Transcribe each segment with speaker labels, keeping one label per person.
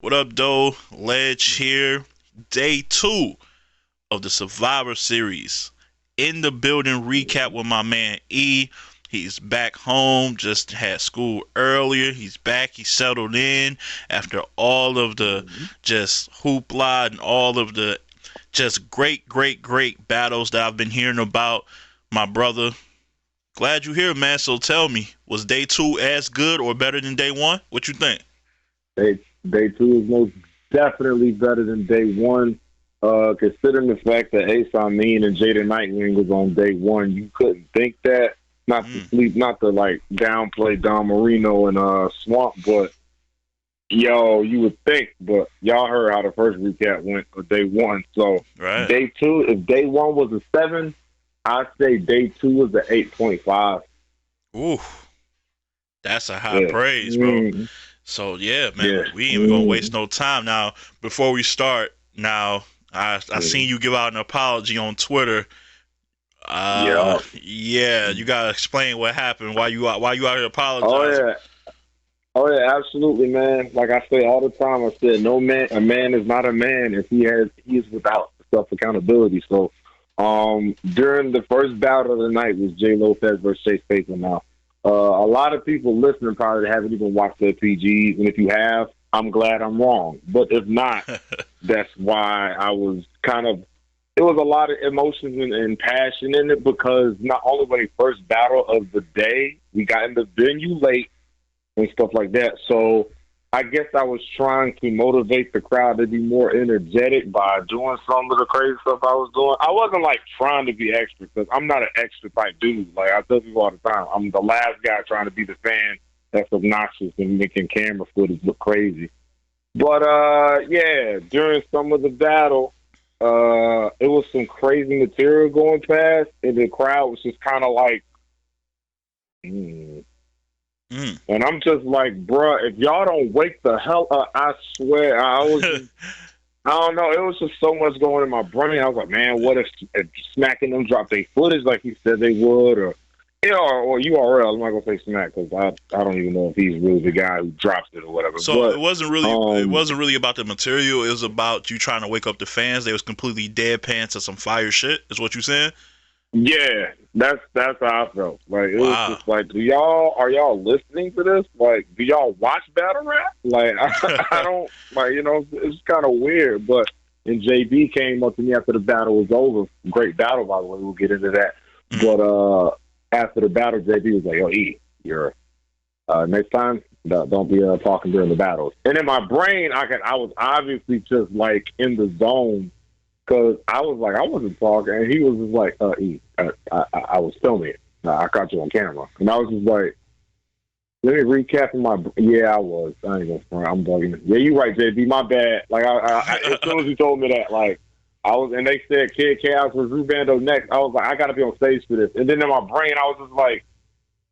Speaker 1: What up, Doe? Ledge here. Day 2 of the Survivor Series. In the building recap with my man E. He's back home, just had school earlier. He's back, he's settled in after all of the
Speaker 2: Mhm.
Speaker 1: just hoopla and all of the just great battles that I've been hearing about. My brother, glad you're here, man. So tell me, was day 2 as good or better than day 1? What you think?
Speaker 2: Day two is most definitely better than day one. Considering the fact that Ace Amin and Jaden Nightwing was on day one, you couldn't think that. Not to
Speaker 1: Mm.
Speaker 2: sleep, not to like downplay Don Marino and Swamp, but yo, you would think. But y'all heard how the first recap went for day one. So
Speaker 1: Right.
Speaker 2: day two, if day one was a 7, I'd say day two was a 8.5.
Speaker 1: Ooh, that's a high
Speaker 2: Yeah.
Speaker 1: praise, bro.
Speaker 2: Mm,
Speaker 1: So yeah, man,
Speaker 2: yeah.
Speaker 1: we ain't even gonna waste
Speaker 2: Mm,
Speaker 1: no time now. Before we start, now I
Speaker 2: mm,
Speaker 1: seen you give out an apology on Twitter.
Speaker 2: yeah.
Speaker 1: Yeah, you gotta explain what happened. Why you out here
Speaker 2: Oh
Speaker 1: apologizing?
Speaker 2: yeah. Oh yeah, absolutely, man. Like I say all the time, I said no man, a man is not a man if he is without self accountability. So, during the first battle of the night was Jay Lopez versus Chase Paper. Now, a lot of people listening probably haven't even watched the PGs, and if you have, I'm glad I'm wrong. But if not, that's why I was kind of. It was a lot of emotions and passion in it because not only when he first battle of the day, we got in the venue late and stuff like that. So I guess I was trying to motivate the crowd to be more energetic by doing some of the crazy stuff I was doing. I wasn't like trying to be extra because I'm not an extra type dude. Like I tell people all the time, I'm the last guy trying to be the fan that's obnoxious and making camera footage look crazy. But yeah, during some of the battle, it was some crazy material going past, and the crowd was just kind of like, hmm.
Speaker 1: Mm.
Speaker 2: And I'm just like, bruh, if y'all don't wake the hell up, I swear, I don't know. It was just so much going in my brain. I was like, man, what if smacking them dropped their footage like he said they would, or URL. I'm not gonna say smack because I don't even know if he's really the guy who drops it or whatever.
Speaker 1: So it
Speaker 2: But
Speaker 1: wasn't really it
Speaker 2: um,
Speaker 1: wasn't really about the material. It was about you trying to wake up the fans. They was completely deadpan to some fire shit. Is what you saying?
Speaker 2: yeah, that's how I felt. Like it was
Speaker 1: Wow.
Speaker 2: just like, are y'all listening to this? Like, do y'all watch battle rap? Like, I don't like it's kind of weird. But and JB came up to me after the battle was over. Great battle, by the way. We'll get into that.
Speaker 1: Mm.
Speaker 2: But after the battle, JB was like, "Yo, E, you're next time, don't be talking during the battles." And in my brain, I was obviously just like in the zone because I was like, I wasn't talking, and he was just like, E, I was filming it. I caught you on camera, and I was just like, let me recap in my. Yeah, I was. I ain't gonna front. I'm bugging. Yeah, you right, JB. My bad. Like, as soon as you told me that, like, I was, and they said Kid Chaos was Rubando next. I was like, I gotta be on stage for this. And then in my brain, I was just like,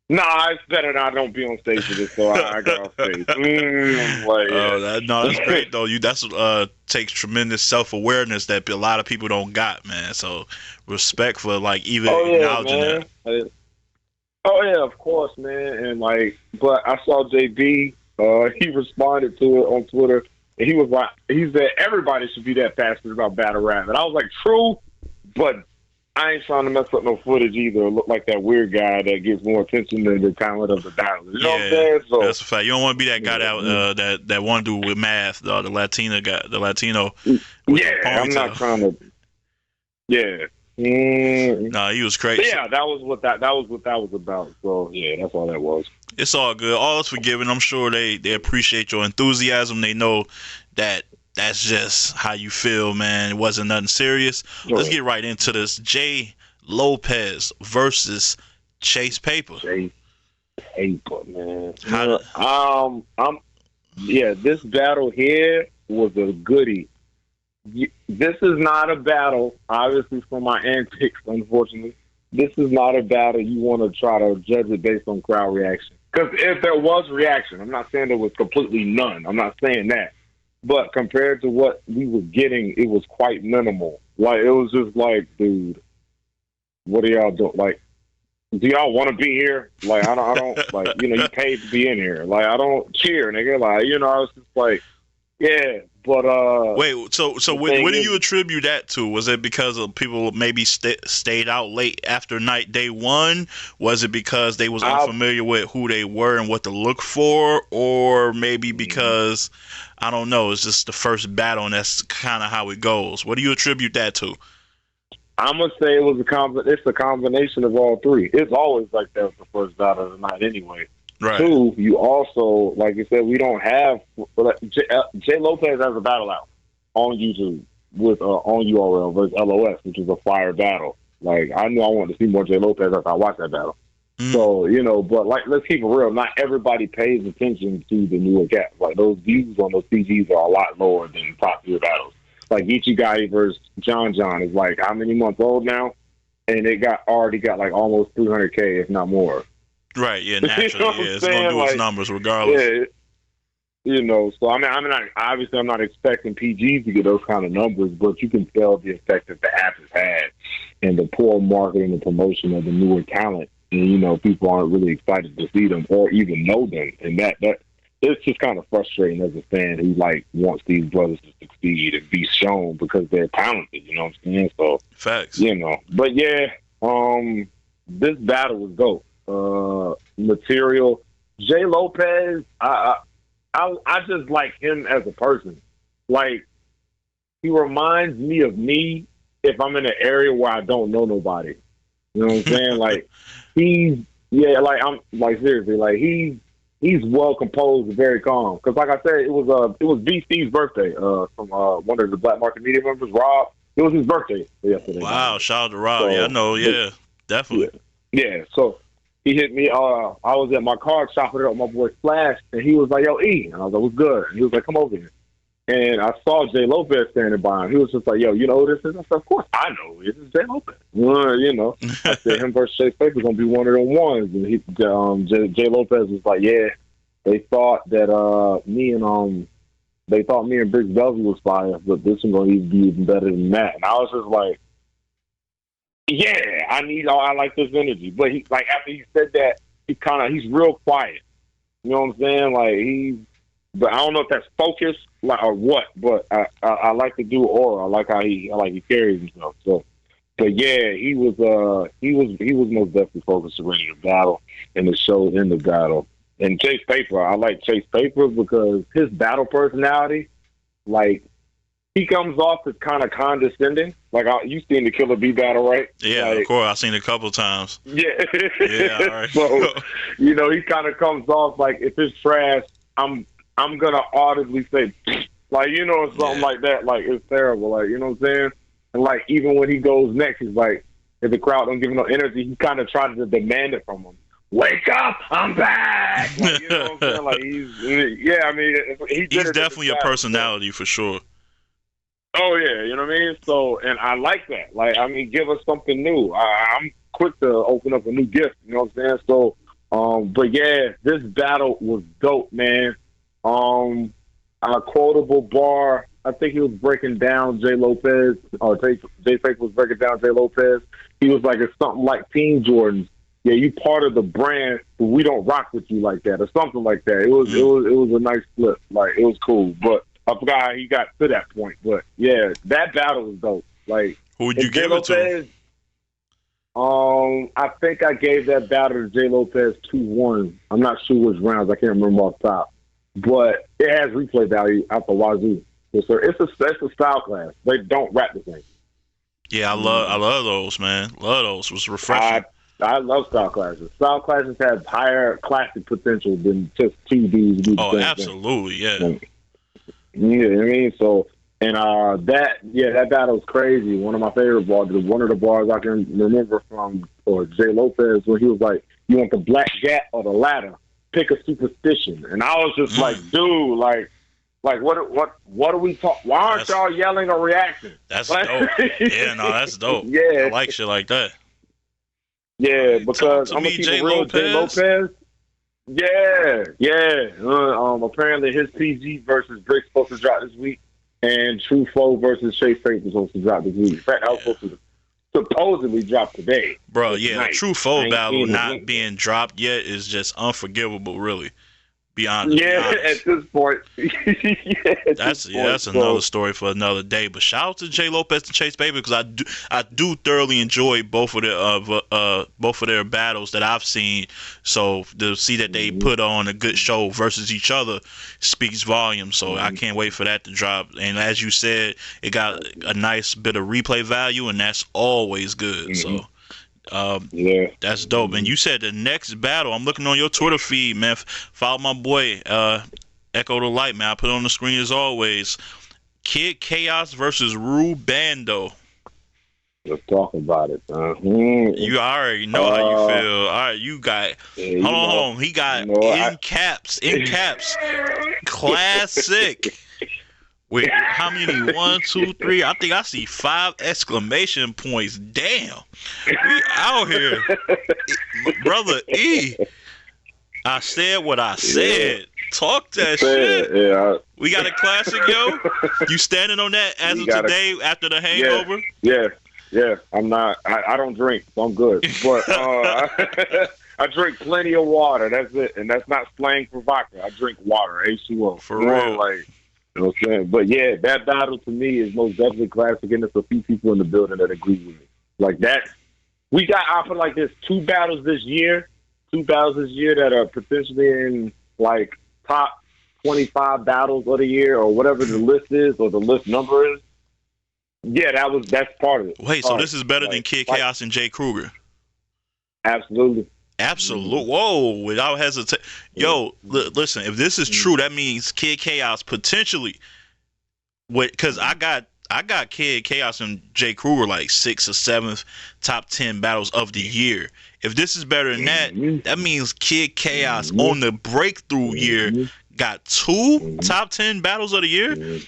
Speaker 2: nah, it's better not don't be on stage for this. So I got off stage.
Speaker 1: Oh, that no, that's
Speaker 2: Yeah.
Speaker 1: great though. You that's takes tremendous self awareness that a lot of people don't got, man. So respect for like even
Speaker 2: Oh yeah,
Speaker 1: acknowledging that.
Speaker 2: man. Oh yeah, of course, man. And like, but I saw JB. He responded to it on Twitter, and he was like, he said everybody should be that passionate about battle rap. And I was like, true, but I ain't trying to mess up no footage either. Or look like that weird guy that gets more attention than the talent of the battle. You know what I'm
Speaker 1: Yeah,
Speaker 2: saying? So
Speaker 1: that's a fact. You don't want to be that guy that that one dude with math, the Latina guy, the Latino with the
Speaker 2: yeah, I'm not
Speaker 1: ponytail.
Speaker 2: trying to. Yeah. Mm.
Speaker 1: No, he was
Speaker 2: So
Speaker 1: crazy.
Speaker 2: yeah, that was about. So yeah, that's all that was.
Speaker 1: It's all good. All is forgiven. I'm sure they appreciate your enthusiasm. They know that that's just how you feel, man. It wasn't nothing serious. Let's
Speaker 2: Sure.
Speaker 1: get right into this. Jay Lopez versus Chase Paper.
Speaker 2: Chase Paper, man.
Speaker 1: How?
Speaker 2: I'm yeah. This battle here was a goodie. This is not a battle, obviously, for my antics. Unfortunately, this is not a battle you want to try to judge it based on crowd reaction. Because if there was reaction, I'm not saying there was completely none. I'm not saying that. But compared to what we were getting, it was quite minimal. Like it was just like, dude, what are y'all doing? Like, do y'all want to be here? Like, I don't like, you paid to be in here. Like, I don't cheer, nigga. Like, I was just like, Yeah, but
Speaker 1: Wait, so
Speaker 2: the
Speaker 1: what
Speaker 2: thing
Speaker 1: do
Speaker 2: is,
Speaker 1: you attribute that to? Was it because of people maybe stayed out late after night day one? Was it because they was
Speaker 2: I
Speaker 1: unfamiliar with who they were and what to look for, or maybe because I don't know, it's just the first battle and that's kind of how it goes? What do you attribute that to?
Speaker 2: I'm gonna say it was it's a combination of all three. It's always like that with the first battle of the night, anyway.
Speaker 1: Right.
Speaker 2: Two, you also, like you said, we don't have like, Jay Lopez has a battle out on YouTube with on URL versus LOS, which is a fire battle. Like I knew I wanted to see more Jay Lopez after I watched that battle.
Speaker 1: Mm,
Speaker 2: So, but like, let's keep it real. Not everybody pays attention to the newer cats. Like those views on those CGs are a lot lower than top tier battles. Like Ichigai versus John John is like how many months old now, and it already got like almost 300K, if not more.
Speaker 1: right. Yeah.
Speaker 2: You know
Speaker 1: Naturally.
Speaker 2: what I'm
Speaker 1: Yeah. It's gonna
Speaker 2: saying?
Speaker 1: do its
Speaker 2: Like,
Speaker 1: numbers regardless.
Speaker 2: yeah, So I'm not obviously I'm not expecting PGs to get those kind of numbers, but you can tell the effect that the app has had and the poor marketing and promotion of the newer talent. And people aren't really excited to see them or even know them, and that it's just kind of frustrating as a fan who like wants these brothers to succeed and be shown because they're talented. You know what I'm saying? So
Speaker 1: Facts.
Speaker 2: but yeah, this battle was dope. Material. Jay Lopez, I just like him as a person. Like he reminds me of me if I'm in an area where I don't know nobody. You know what I'm saying? Like I'm like seriously, like he's well composed and very calm. Because like I said, it was BC's birthday. From one of the Black Market Media members, Rob. It was his birthday yesterday.
Speaker 1: Wow. Shout out to Rob. Yeah. I
Speaker 2: So,
Speaker 1: know. Yeah.
Speaker 2: yeah,
Speaker 1: Definitely.
Speaker 2: yeah. So he hit me. I was at my car chopping it up with my boy Flash, and he was like, "Yo, E," and I was like, "What's good?" And he was like, "Come over here." And I saw Jay Lopez standing by him. He was just like, "Yo, you know who this is?" I said, "Of course I know who this is. Jay Lopez." I said him versus Chase Paper gonna be one of them ones. And Jay Lopez was like, "Yeah, they thought that they thought me and Briggs Bellevue was fire, but this one gonna be even better than that." And I was just like, yeah, I like this energy. But he like after he said that, he's real quiet. You know what I'm saying? Like but I don't know if that's focus like or what. But I like to do aura. I like how he carries himself. So, but yeah, he was most definitely focused and ready to battle, and it showed in the battle. And Chase Paper, I like Chase Paper because his battle personality, like. He comes off as kind of condescending. Like you seen the Killer Bee battle, right?
Speaker 1: Yeah.
Speaker 2: Like,
Speaker 1: Of course. I've seen it a couple times.
Speaker 2: yeah.
Speaker 1: Yeah. All right.
Speaker 2: So he kind of comes off like if it's trash, I'm gonna audibly say, like something like that. Like it's terrible. Like what I'm saying. And like even when he goes next, he's like, if the crowd don't give him no energy, he kind of tries to demand it from him. Wake up! I'm back. Like, what I'm saying? Like
Speaker 1: He's definitely a personality for sure.
Speaker 2: Oh yeah, you know what I mean. So, and I like that. Like, give us something new. I'm quick to open up a new gift. You know what I'm saying? So, but yeah, this battle was dope, man. A quotable bar. I think he was breaking down Jay Lopez. Or Jay Fake was breaking down Jay Lopez. He was like, it's something like Team Jordans. Yeah, you part of the brand, but we don't rock with you like that, or something like that. It was a nice flip. Like it was cool, but. I forgot how he got to that point, but yeah, that battle was dope. Like,
Speaker 1: who would you give it to?
Speaker 2: I think I gave that battle to Jay Lopez 2-1. I'm not sure which rounds. I can't remember off the top, but it has replay value out the wazoo. Yes, sir. It's a style class. They don't rap the same.
Speaker 1: Yeah, I love those, man. Love those. It was refreshing.
Speaker 2: I love style classes. Style classes have higher classic potential than just two dudes do the same
Speaker 1: absolutely,
Speaker 2: thing. Yeah, I mean, so and that battle was crazy. One of my favorite bars. One of the bars I can remember from Jay Lopez when he was like, "You want the black gat or the ladder? Pick a superstition." And I was just like, "Dude, like what are we talking? Why aren't y'all yelling a reaction?"
Speaker 1: That's dope. Yeah, no, that's dope.
Speaker 2: Yeah,
Speaker 1: I like shit like that.
Speaker 2: Yeah, because I'm gonna keep it real. Jay Lopez. Yeah. Apparently his PG versus Drake's supposed to drop this week, and True Foe versus Chase Fake was supposed to drop this week. In fact, I was supposed to supposedly drop today.
Speaker 1: Bro, yeah, the True Foe battle not being dropped yet is just unforgivable, really. Be honest. Be
Speaker 2: Yeah,
Speaker 1: honest.
Speaker 2: at this point. Yeah, at
Speaker 1: That's
Speaker 2: this point.
Speaker 1: that's another story for another day. But shout out to Jay Lopez and Chase Baby because I do thoroughly enjoy both of their battles that I've seen. So to see that they put on a good show versus each other speaks volumes. So I can't wait for that to drop. And as you said, it got a nice bit of replay value, and that's always good. So.
Speaker 2: Yeah,
Speaker 1: That's dope. And you said the next battle. I'm looking on your Twitter feed, man. Follow my boy, Echo the Light, man. I put it on the screen as always. Kid Chaos versus Rue Bando.
Speaker 2: let's talk about it.
Speaker 1: You already know how you feel. All right, you got.
Speaker 2: Yeah,
Speaker 1: hold on. He got in caps. Classic. Wait, how many? 1, 2, 3. I think I see 5 exclamation points. Damn, we out here, brother E. I said what I said. Talk that shit.
Speaker 2: Yeah.
Speaker 1: We got a classic, yo. You standing on that as of today after the hangover?
Speaker 2: Yeah. I'm not. I don't drink, so I'm good. But I drink plenty of water. That's it, and that's not slang for vodka. I drink water, H2O.
Speaker 1: For real.
Speaker 2: Like, you know what I'm saying? But yeah, that battle to me is most definitely classic, and there's a few people in the building that agree with me. Like that, we got offered like this 2 battles this year that are potentially in like top 25 battles of the year or whatever the list is or the list number is. Yeah, that's part of it.
Speaker 1: Wait, so this is better than Kid Chaos and Jay Kruger?
Speaker 2: Absolutely.
Speaker 1: Whoa, without hesitation. Yo, listen, if this is true, that means Kid Chaos potentially, because I got Kid Chaos and Jay Kruger like 6th or 7th top 10 battles of the year. If this is better than that, that means Kid Chaos on the breakthrough year got 2 top 10 battles of the year.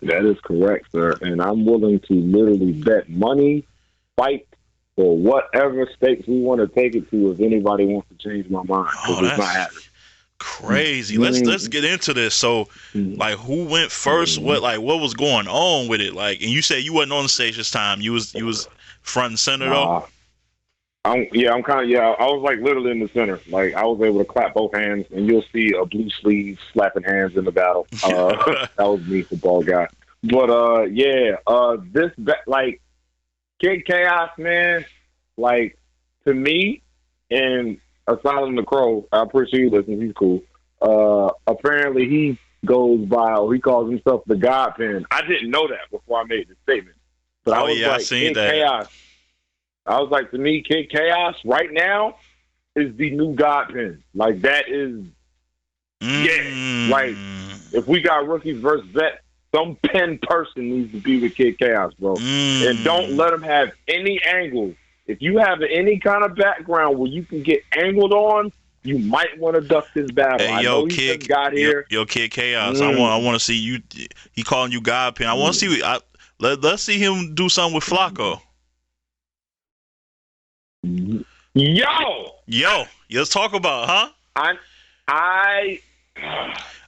Speaker 2: That is correct, sir. And I'm willing to literally bet money, fight, for whatever stakes we want to take it to if anybody wants to change my mind. Because it's not happening.
Speaker 1: Crazy. Let's get into this. So, like, who went first? What was going on with it? Like, and you said you wasn't on the stage this time. You was front and center though.
Speaker 2: I was like literally in the center. Like I was able to clap both hands, and you'll see a blue sleeve slapping hands in the battle. That was me, football guy. But like Kid Chaos, man. Like to me, and Asylum the Crow, I appreciate you listening. He's cool. Apparently, he goes by, or he calls himself the God Pen. I didn't know that before I made the statement. But I was like, I seen Kid that. Chaos. I was like, to me, Kid Chaos right now is the new God Pen. Like that is, yeah. Like if we got rookies versus vets, some pen person needs to be with Kid Chaos, bro. And don't let him have any angles. If you have any kind of background where you can get angled on, you might want to duck this battle.
Speaker 1: Hey, yo, Kid, got here. Yo, Kid Chaos. I want to see you. He calling you God Pen. I want to see. Let's see him do something with Flacco. Yo, let's talk about
Speaker 2: huh?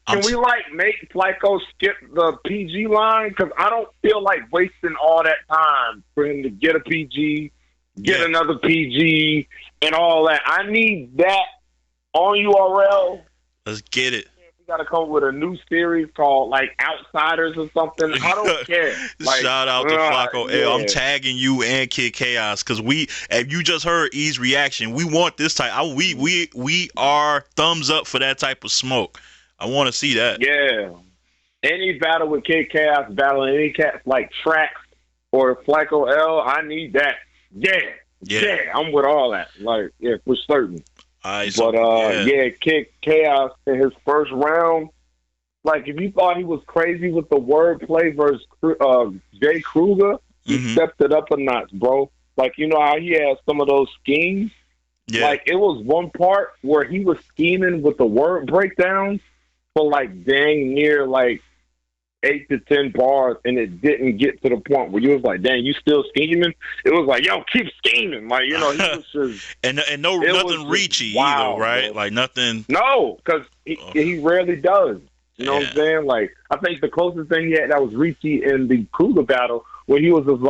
Speaker 2: Can we make Flacco skip the PG line? Because I don't feel like wasting all that time for him to get a PG, get another PG, and all that. I need that on URL.
Speaker 1: Let's get it.
Speaker 2: We got to come up with a new series called Outsiders or something. I don't care.
Speaker 1: Shout out to Flacco. Yeah. I'm tagging you and Kid Chaos because if you just heard E's reaction, we want this type. We are thumbs up for that type of smoke. I want to see that.
Speaker 2: Yeah. Any battle with Kid Chaos, battling any cats like Trax or Flacco L, I need that. Yeah. I'm with all that. For certain. Kid Chaos in his first round, if you thought he was crazy with the wordplay versus Jay Kruger, he stepped it up a notch, bro. You know how he has some of those schemes? Yeah. It was one part where he was scheming with the word breakdowns for dang near 8 to 10 bars, and it didn't get to the point where you was like, dang, you still scheming? It was like, yo, keep scheming. He was just...
Speaker 1: and nothing reachy either, right? Bro. Nothing...
Speaker 2: No, because he rarely does. You know what I'm saying? I think the closest thing he had that was reachy in the Kruger battle, where he was just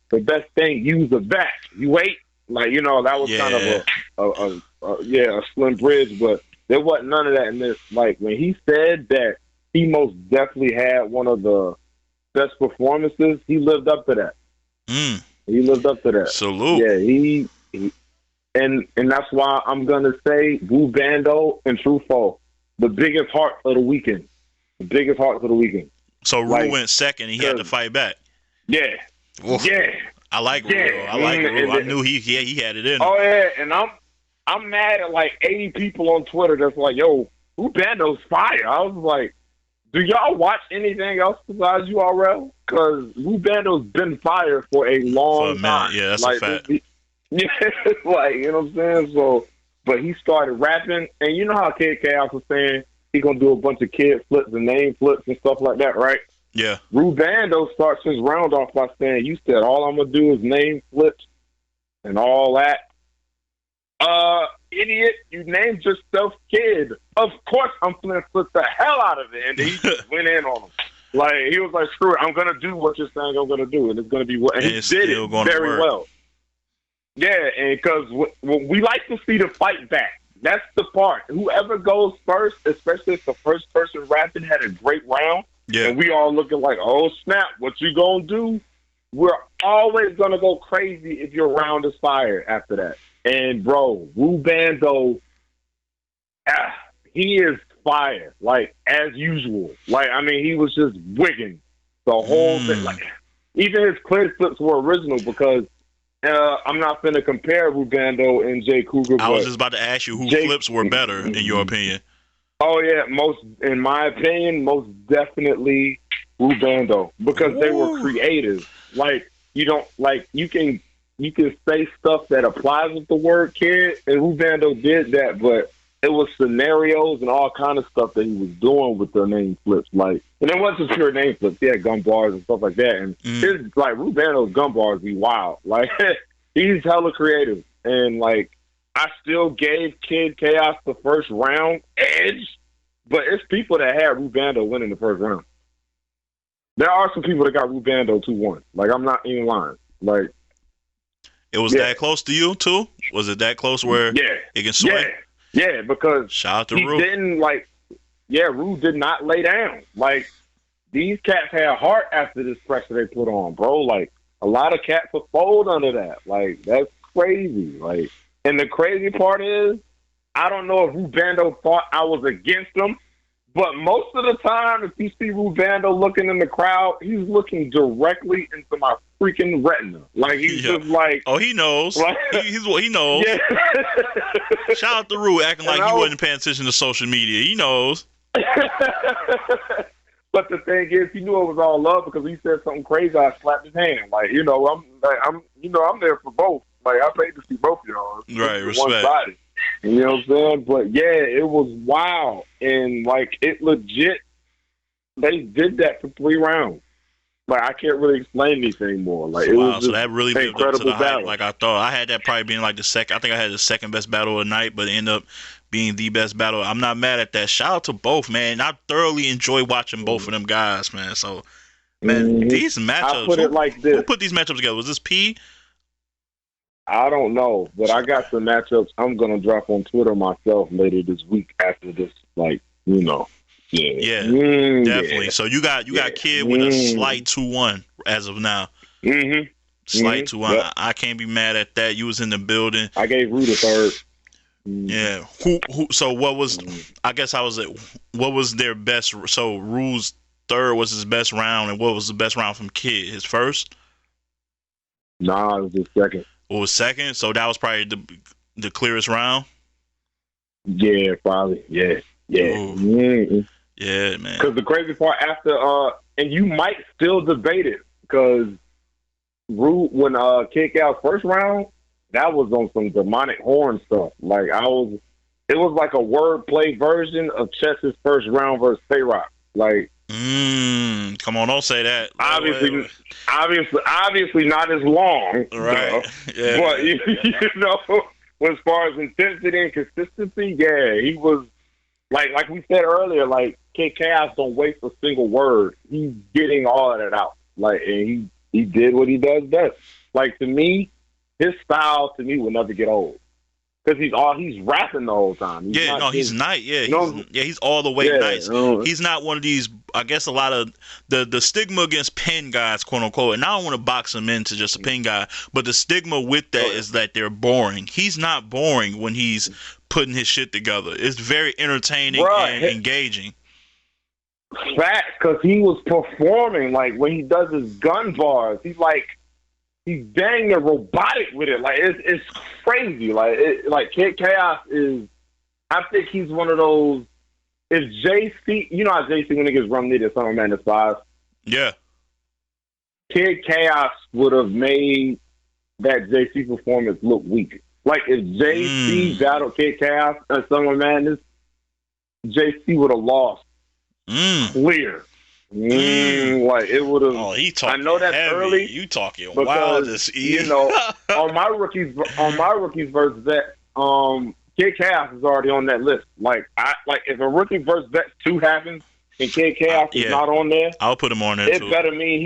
Speaker 2: the best thing, use a back. You wait. That was kind of a slim bridge, but There wasn't none of that in this. Like when he said that he most definitely had one of the best performances, he lived up to that.
Speaker 1: Mm.
Speaker 2: He lived up to that.
Speaker 1: Salute.
Speaker 2: Yeah, and that's why I'm gonna say Wu Bando and Truffaut, the biggest heart of the weekend. The biggest heart of the weekend.
Speaker 1: So Rue
Speaker 2: Like,
Speaker 1: went second. And he had to fight back.
Speaker 2: Yeah.
Speaker 1: Oof.
Speaker 2: Yeah.
Speaker 1: I like Rue.
Speaker 2: Yeah.
Speaker 1: I like
Speaker 2: Mm,
Speaker 1: Rue. I knew he had it in him.
Speaker 2: Oh yeah, and I'm mad at like 80 people on Twitter that's like, yo, Wu Bando's fire. I was like, do y'all watch anything else besides URL? Because Wu Bando's been fire for a long time.
Speaker 1: Yeah, that's
Speaker 2: like,
Speaker 1: a fact.
Speaker 2: Yeah, like, you know what I'm saying? So, but he started rapping, and you know how Kid Chaos was saying he gonna do a bunch of kid flips and name flips and stuff like that, right?
Speaker 1: Yeah.
Speaker 2: Wu Bando starts his round off by saying, you said all I'm gonna do is name flips and all that. Idiot, you named yourself Kid. Of course I'm gonna flip the hell out of it. And he just went in on him. Like, he was like, screw it, I'm gonna do what you're saying I'm gonna do, and it's gonna be what, and he did it very well. Yeah, and because we like to see the fight back. That's the part. Whoever goes first, especially if the first person rapping had a great round, and we all looking like, oh snap, what you gonna do? We're always gonna go crazy if your round is fire after that. And bro, Wu Bando, he is fire, like as usual. Like, I mean, he was just wigging the whole thing. Like, even his clear flips were original because I'm not finna compare Wu Bando and Jay Cougar.
Speaker 1: I was just about to ask you who flips were better in your opinion.
Speaker 2: Oh yeah, in my opinion, most definitely Wu Bando because they were creative. Like, you don't like you can say stuff that applies with the word kid, and Wu Bando did that, but it was scenarios and all kind of stuff that he was doing with the name flips. Like, and it wasn't just pure name flips. He had gun bars and stuff like that. And his, like, Wu Bando's gun bars be wild. Like, he's hella creative. And, like, I still gave Kid Chaos the first round edge, but it's people that had Wu Bando winning the first round. There are some people that got Wu Bando 2-1. Like, I'm not even lying. Like,
Speaker 1: it was that close to you too? Was it that close where it can swing?
Speaker 2: Yeah, because
Speaker 1: shout out to
Speaker 2: he
Speaker 1: Rue.
Speaker 2: didn't Rue did not lay down. Like, these cats had heart after this pressure they put on, bro. Like, a lot of cats will fold under that. Like, that's crazy. Like, and the crazy part is, I don't know if Wu Bando thought I was against him, but most of the time, if you see Wu Bando looking in the crowd, he's looking directly into my freaking retina. Like, he's just like...
Speaker 1: Oh, he knows. Like, he knows. Yeah. Shout out to Rue acting like he wasn't paying attention to social media. He knows.
Speaker 2: But the thing is, he knew it was all love because he said something crazy. I slapped his hand. Like, I'm there for both. Like, I paid to see both of y'all.
Speaker 1: Right, respect.
Speaker 2: One-sided. You know what I'm saying? But yeah, it was wild. And like, it legit, they did that for 3 rounds. Like, I can't really explain anything more. Like, it was
Speaker 1: so that really lived up to the hype.
Speaker 2: Battle.
Speaker 1: Like I thought, I had that probably being like the second. I think I had the second best battle of the night, but it ended up being the best battle. I'm not mad at that. Shout out to both, man. I thoroughly enjoy watching both of them guys, man. So, man, these matchups.
Speaker 2: I put it like this.
Speaker 1: Who put these matchups together? Was this P?
Speaker 2: I don't know, but I got some matchups I'm gonna drop on Twitter myself later this week after this. Like, you know.
Speaker 1: Yeah, definitely. Yeah. So you got Kid with a slight 2-1 as of now. Slight 2-1. Yep. I can't be mad at that. You was in the building.
Speaker 2: I gave Rue the third.
Speaker 1: Yeah. Who? So what was? I guess I was. What was their best? So Rue's third was his best round, and what was the best round from Kid? His first?
Speaker 2: Nah, it was his second.
Speaker 1: It was second. So that was probably the clearest round.
Speaker 2: Yeah, probably. Yeah.
Speaker 1: Yeah, man.
Speaker 2: Because the crazy part after, and you might still debate it, because when Kid Chaos first round, that was on some demonic horn stuff. Like, it was like a wordplay version of Chess's first round versus Tay-Rock. Like,
Speaker 1: come on, don't say that.
Speaker 2: Obviously not as long,
Speaker 1: right? Yeah.
Speaker 2: But you know, as far as intensity and consistency, yeah, he was. Like we said earlier, like, Kid Chaos don't waste a single word. He's getting all of that out. Like, and he did what he does best. Like, to me, his style will never get old. because he's rapping the whole time.
Speaker 1: He's not. Yeah,
Speaker 2: know,
Speaker 1: he's all the way nice.
Speaker 2: uh,
Speaker 1: He's not one of these. I guess a lot of the stigma against pen guys, quote unquote, and I don't want to box him into just a pen guy, but the stigma with that is that they're boring. He's not boring when he's putting his shit together. It's very entertaining and engaging.
Speaker 2: Fact, because he was performing, like, when he does his gun bars, he's dang near robotic with it. Like, it's crazy. Like Kid Chaos is, I think he's one of those, if JC, you know how JC when niggas run needed Summer Madness 5?
Speaker 1: Yeah.
Speaker 2: Kid Chaos would have made that JC performance look weak. Like, if JC battled Kid Chaos at Summer Madness, JC would have lost. Clear. Like, it would have.
Speaker 1: Oh, he talking.
Speaker 2: I know that's
Speaker 1: heavy.
Speaker 2: early.
Speaker 1: You talking
Speaker 2: because,
Speaker 1: wildest,
Speaker 2: you know, on my rookies versus vet, Kid Chaos is already on that list. Like if a rookie versus vet 2 happens and Kid Chaos is not on there,
Speaker 1: I'll put him on there too.
Speaker 2: It better mean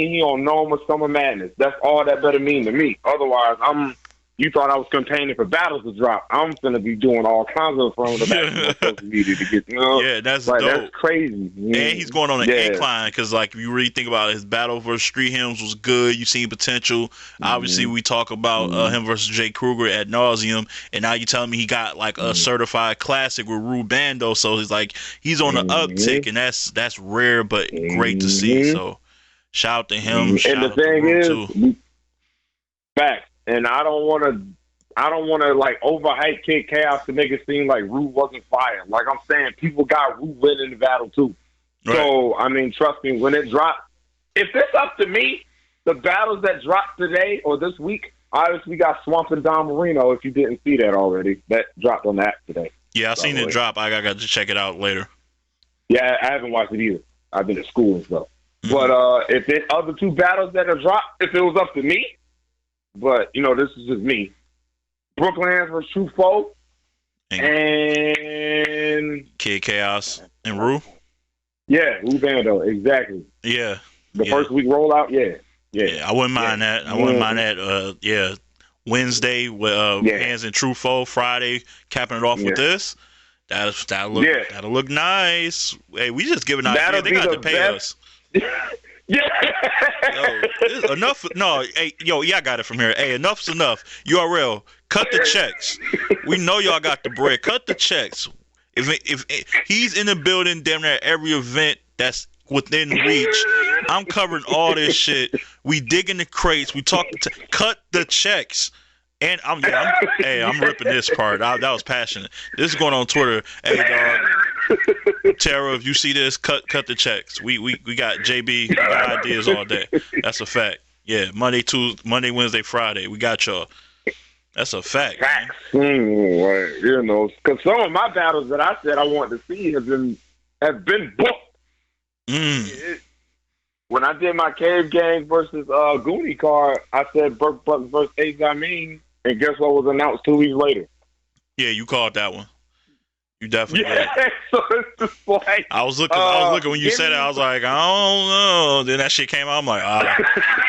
Speaker 2: he on Normal Summer Madness. That's all that better mean to me. Otherwise, you thought I was campaigning for battles to drop. I'm gonna be doing all kinds of from the back of social media to get.
Speaker 1: Yeah, that's
Speaker 2: like,
Speaker 1: dope.
Speaker 2: That's crazy.
Speaker 1: And he's going on an incline because, like, if you really think about it, his battle versus Street Hymns was good. You seen potential. Obviously, we talk about him versus Jay Kruger ad nauseum, and now you telling me he got like a certified classic with Rue Bando. So he's on the uptick, and that's rare but great to see. So shout out to him. Shout
Speaker 2: and the
Speaker 1: out to
Speaker 2: thing
Speaker 1: Rue,
Speaker 2: is,
Speaker 1: too.
Speaker 2: Fact. And I don't want to like overhype Kid Chaos to make it seem like Rue wasn't fire. Like I'm saying, people got Rue winning the battle too. Right. So I mean, trust me, when it drops, if it's up to me, the battles that dropped today or this week, obviously we got Swamp and Don Marino. If you didn't see that already, that dropped on the app today.
Speaker 1: Yeah, I seen it drop. I got to check it out later.
Speaker 2: Yeah, I haven't watched it either. I've been at school and stuff. But if the other 2 battles that have dropped, if it was up to me. But, you know, this is just me. Brooklyn versus True Foe and
Speaker 1: Kid Chaos and Rue.
Speaker 2: Yeah, Rue Bando, exactly.
Speaker 1: Yeah.
Speaker 2: The first week rollout, yeah.
Speaker 1: I wouldn't mind that. I wouldn't mind that. Wednesday with Hands and True Foe. Friday capping it off with this. That'll look nice. Hey, we just giving ideas. They got to pay us. Enough. No, hey, I got it from here. Hey, enough's enough. URL, cut the checks. We know y'all got the bread. Cut the checks. If he's in the building, damn near every event that's within reach, I'm covering all this shit. We digging the crates. We cut the checks. And I'm ripping this part. That was passionate. This is going on Twitter. Hey, dog. Tara, if you see this, cut the checks. We got JB. We got ideas all day. That's a fact. Yeah, Monday, Wednesday, Friday. We got y'all. That's a fact.
Speaker 2: Facts. Right. You know, because some of my battles that I said I wanted to see have been booked. When I did my Cave Gang versus Goonie card, I said Burke Buck versus Ace Amin. And guess what was announced 2 weeks later?
Speaker 1: Yeah, you called that one. You definitely did.
Speaker 2: So it's just like
Speaker 1: I was looking when you said it. I was like, I don't know. Then that shit came out. I'm like,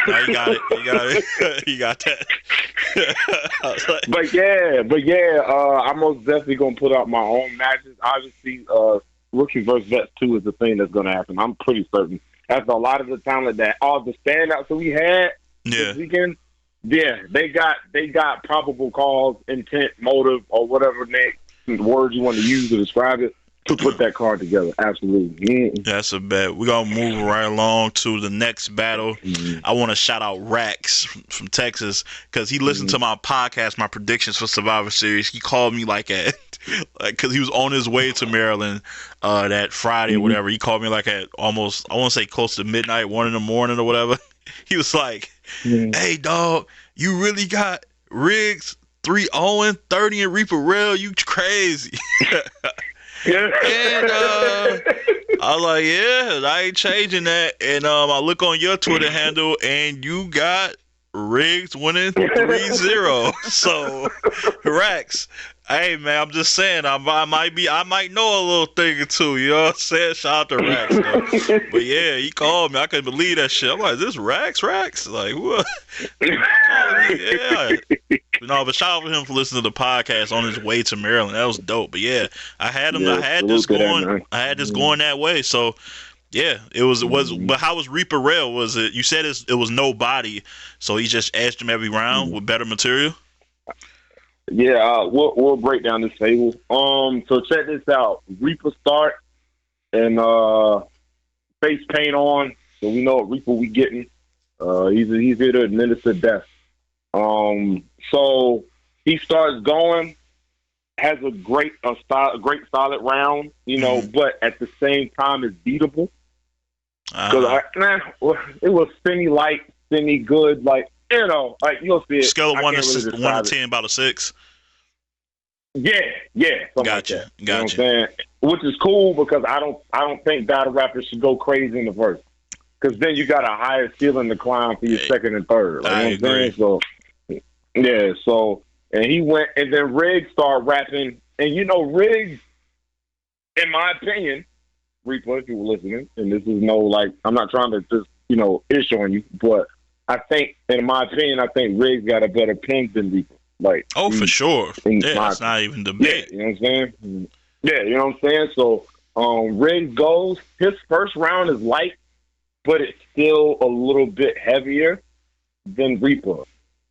Speaker 1: no, you got it. You got that.
Speaker 2: But yeah, I'm most definitely gonna put out my own matches. Obviously, Rookie versus Vets 2 is the thing that's gonna happen. I'm pretty certain. After a lot of the talent that all the standouts that we had this weekend. Yeah, they got probable cause, intent, motive, or whatever words you want to use to describe it to put that card together. Absolutely.
Speaker 1: That's a bet. We're going to move right along to the next battle. I want to shout out Rax from Texas because he listened to my podcast, my predictions for Survivor Series. He called me because he was on his way to Maryland that Friday or whatever. He called me at almost, I want to say close to midnight, 1 a.m. or whatever. He was like, hey, dog, you really got Riggs 3-0, 30 and Reaper Rail? You crazy. And I was like, yeah, I ain't changing that. And I look on your Twitter handle, and you got Riggs winning 3-0. So, Rax, Hey man, I'm just saying I might know a little thing or two. You know what I'm saying? Shout out to Rax though. But yeah, he called me. I couldn't believe that shit. I'm like, this Rax? Like what? Calling me? Yeah. No, but shout out to him for listening to the podcast on his way to Maryland. That was dope. But yeah, I had him. I
Speaker 2: Yeah,
Speaker 1: had this
Speaker 2: salute to that,
Speaker 1: going.
Speaker 2: man.
Speaker 1: I had this going that way. So yeah, it was. But how was Reaper Rail? Was it? You said it was no body, so he just edged him every round with better material.
Speaker 2: Yeah, we'll break down this table. So check this out. Reaper start and face paint on, so we know what Reaper we getting. He's here to administer death. So he starts going, has a great solid round, but at the same time is beatable. Because it was semi light, semi good, like you'll see it.
Speaker 1: Scale of
Speaker 2: I
Speaker 1: one
Speaker 2: can't
Speaker 1: to
Speaker 2: really
Speaker 1: one
Speaker 2: describe
Speaker 1: to 10, about a 6.
Speaker 2: Yeah, something
Speaker 1: Gotcha,
Speaker 2: like that. You
Speaker 1: gotcha.
Speaker 2: know what I'm saying? Which is cool because I don't think battle rappers should go crazy in the first. Because then you got a higher ceiling to climb for your second and third. Like,
Speaker 1: I
Speaker 2: you know what I'm
Speaker 1: agree.
Speaker 2: saying? So and he went, and then Riggs started rapping, and Riggs, in my opinion, Reaper, if you were listening, and this is I'm not trying to just issue on you, but I think, in my opinion, Riggs got a better pen than Reaper.
Speaker 1: For sure. Yeah, that's not even debate.
Speaker 2: Yeah, you know what I'm saying? Yeah, you know what I'm saying? So Riggs goes, his first round is light, but it's still a little bit heavier than Reaper.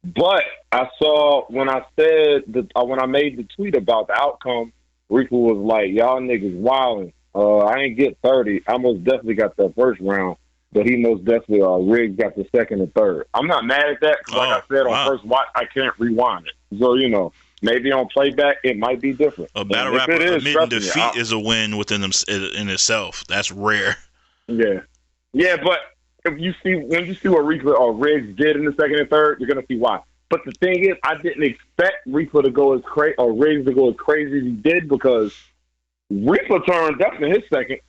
Speaker 2: But I saw when I made the tweet about the outcome, Reaper was like, "Y'all niggas wildin'. I ain't get 30. I most definitely got that first round, but he most definitely Riggs got the second and third." I'm not mad at that because, like I said on first watch, I can't rewind it. So maybe on playback it might be different.
Speaker 1: A battle rapper admitting defeat is a win in itself. That's rare.
Speaker 2: Yeah, but when you see what Reaper or Riggs did in the second and third, you're gonna see why. But the thing is, I didn't expect Reaper to go as crazy or Riggs to go as crazy as he did because Reaper turned up in his second,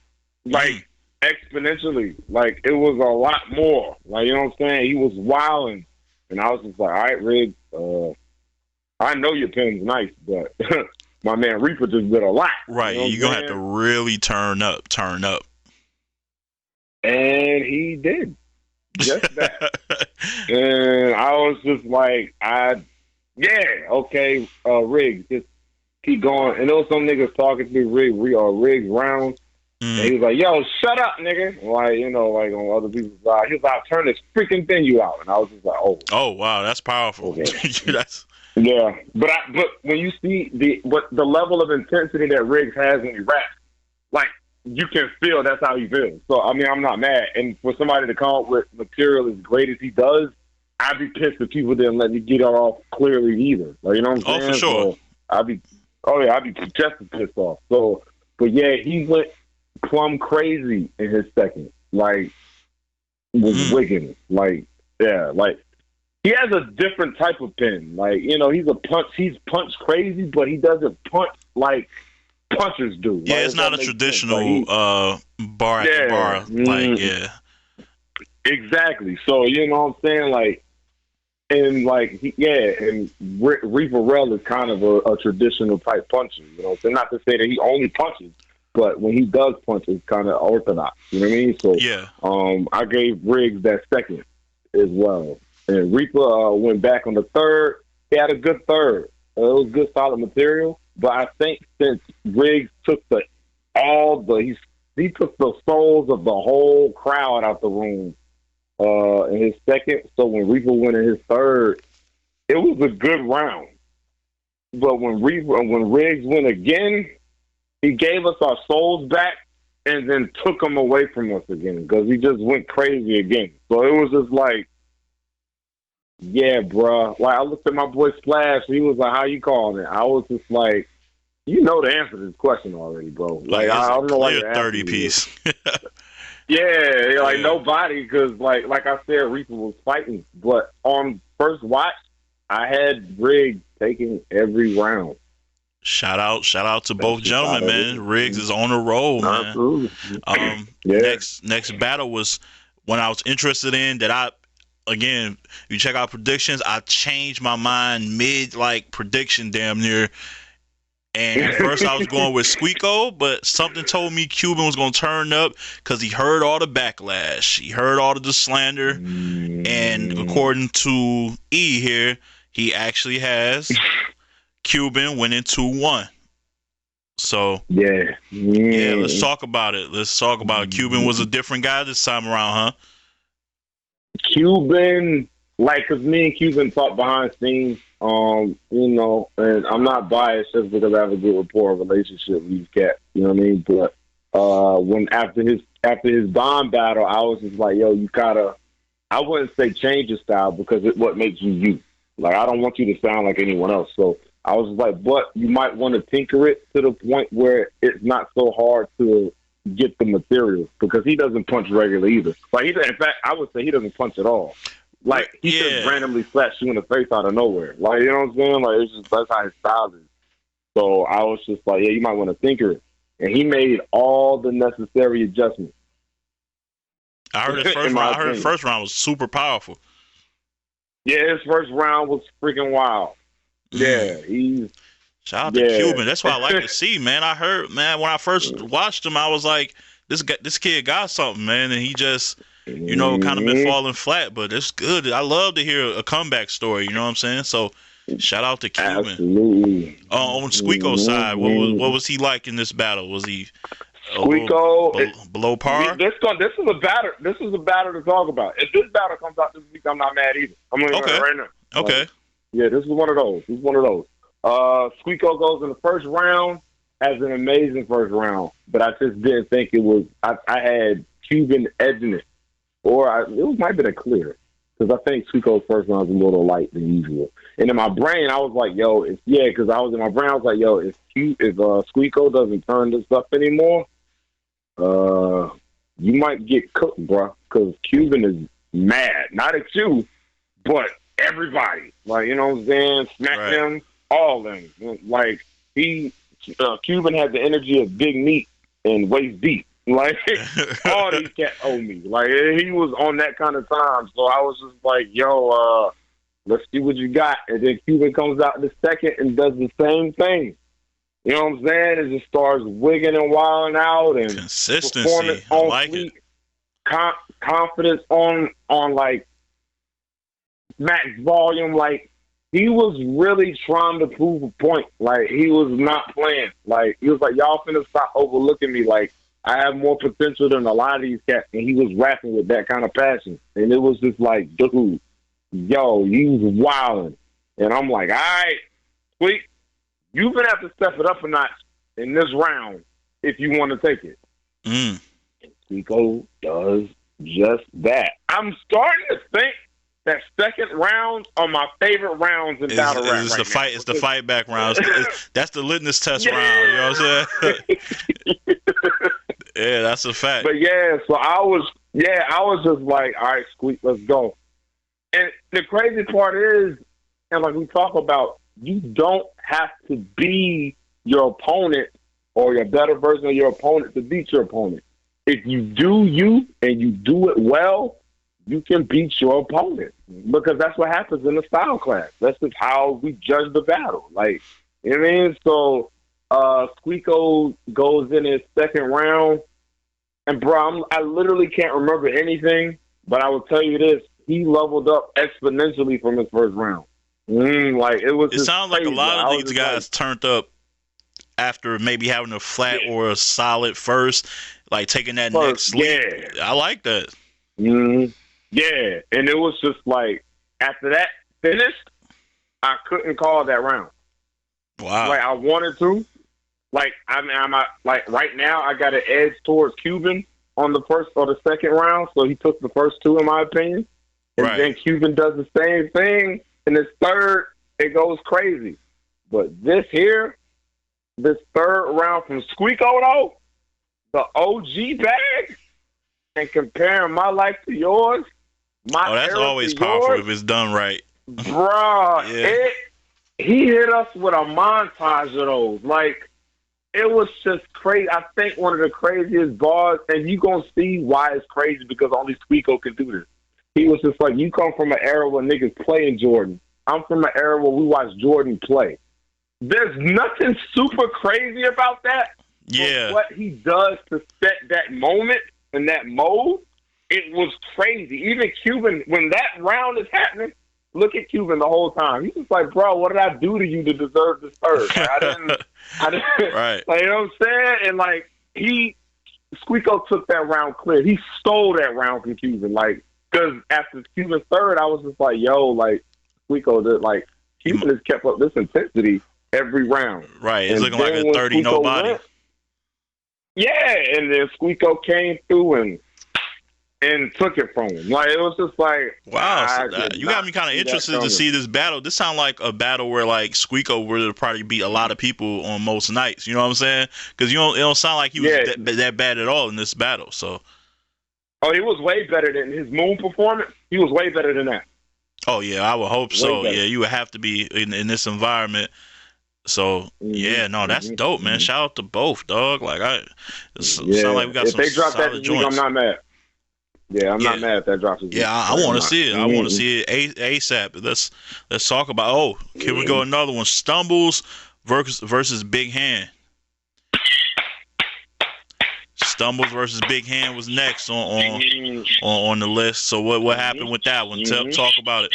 Speaker 2: exponentially. Like it was a lot more. Like you know what I'm saying? He was wilding, and I was just like, all right, Riggs, I know your pen's nice, but my man Reaper just did a lot.
Speaker 1: Right, you're gonna have to really turn up.
Speaker 2: And he did just that. And I was just like, Riggs, just keep going. And there was some niggas talking to Riggs rounds. And he was like, yo, shut up, nigga. Like on other people's side. He was like, turn this freaking venue out. And I was just like, oh.
Speaker 1: Oh, wow, that's powerful.
Speaker 2: Okay. Yeah. But when you see the level of intensity that Riggs has when he raps, like, you can feel that's how he feels. So, I mean, I'm not mad. And for somebody to come up with material as great as he does, I'd be pissed if people didn't let me get it off clearly either. Like, you know what I'm saying?
Speaker 1: Oh, for sure.
Speaker 2: So I'd be just as pissed off. So, but yeah, he went plumb crazy in his second. Like, was wigging. Like, yeah, like, he has a different type of pen. Like, he's punch crazy, but he doesn't punch like punchers do.
Speaker 1: Yeah, it's not a traditional bar at the bar. Like, yeah.
Speaker 2: Exactly. So, you know what I'm saying? Like, and Reaper Rel is kind of a traditional type puncher. You know what I'm saying? Not to say that he only punches, but when he does punch, it's kind of orthodox. You know what I mean? So,
Speaker 1: yeah.
Speaker 2: I gave Riggs that second as well. And Reaper went back on the third. He had a good third. It was good, solid material. But I think since Riggs took he took the souls of the whole crowd out the room in his second. So when Reaper went in his third, it was a good round. But when Riggs went again, he gave us our souls back and then took them away from us again because he just went crazy again. So it was just like, yeah, bruh. Like, I looked at my boy Splash. He was like, how you calling it? I was just like, you know the answer to this question already, bro. Like, I don't know why you're
Speaker 1: 30 piece.
Speaker 2: Yeah, like nobody, because like I said, Reaper was fighting. But on first watch, I had Riggs taking every round.
Speaker 1: Shout out to both gentlemen, man. Riggs is on a roll, man.
Speaker 2: Absolutely.
Speaker 1: Next battle was one I was interested in that again, you check out predictions, I changed my mind mid prediction damn near. And at first I was going with Squeako, but something told me Cuban was going to turn up because he heard all the backlash. He heard all of the slander. And according to E here, he actually has Cuban winning 2-1. So,
Speaker 2: yeah.
Speaker 1: yeah, let's talk about it. Let's talk about it. Cuban was a different guy this time around, huh?
Speaker 2: Cuban, like, cause me and Cuban talk behind scenes, you know, and I'm not biased just because I have a good rapport relationship with these cats, you know what I mean? But when after his Bond battle, I was just like, yo, you gotta, I wouldn't say change your style because it's what makes you you. Like, I don't want you to sound like anyone else. So I was like, but you might want to tinker it to the point where it's not so hard to get the material because he doesn't punch regularly either. Like, in fact, I would say he doesn't punch at all. Like, he just randomly slaps you in the face out of nowhere. Like, you know what I'm saying? Like, it's just, that's how his style is. So I was just like, yeah, you might want to tinker it. And he made all the necessary adjustments.
Speaker 1: I heard his first round. I heard his first round was super powerful.
Speaker 2: Yeah, his first round was freaking wild. Yeah, he's...
Speaker 1: Shout out to Cuban. That's what I like to see, man. I heard, man, when I first watched him, I was like, this kid got something, man. And he just... you know, kind of been falling flat, but it's good. I love to hear a comeback story. You know what I'm saying? So, shout out to Cuban.
Speaker 2: Absolutely.
Speaker 1: On Squeako's side, what was he like in this battle? Was he
Speaker 2: Squeako
Speaker 1: below par?
Speaker 2: This is a battle. This is a battle to talk about. If this battle comes out this week, I'm not mad either. I'm gonna go right now.
Speaker 1: Okay.
Speaker 2: Like, yeah, this is one of those. Squeako goes in the first round, has an amazing first round, but I just didn't think it was. I had Cuban edging it. Or it might have been a clear, because I think Squeako's first round was a little light than usual. And in my brain, I was like, yo, because I was in my brain, I was like, yo, if Squeako doesn't turn this up anymore, you might get cooked, bro, because Cuban is mad. Not at you, but everybody. Like, you know what I'm saying? Smack them, all them. Like, Cuban had the energy of big meat and waist deep. Like, all these cats owe me. Like, he was on that kind of time. So I was just like, yo, let's see what you got. And then Cuban comes out in the second and does the same thing. You know what I'm saying? It just starts wigging and wilding out. And
Speaker 1: consistency. I like it.
Speaker 2: Confidence on like, max volume. Like, he was really trying to prove a point. Like, he was not playing. Like, he was like, y'all finna stop overlooking me. Like, I have more potential than a lot of these cats, and he was rapping with that kind of passion. And it was just like, dude, yo, you was wilding. And I'm like, all right, sweet, you're going to have to step it up a notch in this round if you want to take it. And Squeako does just that. I'm starting to think that second rounds are my favorite rounds in battle rap right now.
Speaker 1: It's the fight back rounds. That's the litmus test round. You know what I'm saying? Yeah, that's a fact.
Speaker 2: But yeah, so I was just like, all right, Squeak, let's go. And the crazy part is, and like we talk about, you don't have to be your opponent or your better version of your opponent to beat your opponent. If you do you and you do it well, you can beat your opponent because that's what happens in the style class. That's just how we judge the battle. Like, you know what I mean? So Squeako goes in his second round, and bro, I literally can't remember anything, but I will tell you this: he leveled up exponentially from his first round. Like, it was. It
Speaker 1: sounds like a lot of these guys turned up after maybe having a flat or a solid first, like taking that next leap. Yeah. I like that.
Speaker 2: Yeah, and it was just like after that finished, I couldn't call that round.
Speaker 1: Wow.
Speaker 2: Like, I wanted to. Like, I'm like right now I got an edge towards Cuban on the first or the second round, so he took the first two in my opinion. And then Cuban does the same thing in his third, it goes crazy. But this third round from Squeako though, the OG bag, and comparing my life to yours,
Speaker 1: that's always powerful if it's done right.
Speaker 2: Bruh, he hit us with a montage of those. Like, it was just crazy. I think one of the craziest bars, and you're going to see why it's crazy because only Squeako can do this. He was just like, you come from an era where niggas playing Jordan. I'm from an era where we watch Jordan play. there's nothing super crazy about that.
Speaker 1: Yeah.
Speaker 2: But what he does to set that moment and that mode, it was crazy. Even Cuban, when that round is happening, look at Cuban the whole time. He's just like, bro, what did I do to you to deserve this third? Like, I didn't,
Speaker 1: Right.
Speaker 2: like, you know what I'm saying? And like, Squeako took that round clear. He stole that round from Cuban. Like, because after Cuban's third, I was just like, yo, like, Squeako did, like, Cuban has kept up this intensity every round.
Speaker 1: Right. It's looking like a 30 nobody.
Speaker 2: Yeah, and then Squeako came through and took it from him. Like, it was just like,
Speaker 1: wow, you got me kind of interested to see this battle. This sounds like a battle where like Squeako would probably beat a lot of people on most nights. You know what I'm saying? Because it don't sound like he was that bad at all in this battle. So,
Speaker 2: oh, he was way better than his Moon performance. He was way better than that.
Speaker 1: Oh yeah, I would hope so. Yeah, you would have to be in this environment. So yeah, no, that's dope, man. Shout out to both, dog. Like sound like we got some solid joints. If they drop that this week,
Speaker 2: I'm not mad. Yeah, I'm not mad if that drops this week.
Speaker 1: Yeah, I want to see it. I want to see it ASAP. Let's talk about. Oh, here we go. Another one. Stumbles versus Big Hand. Stumbles versus Big Hand was next on the list. So what happened with that one? Talk about it.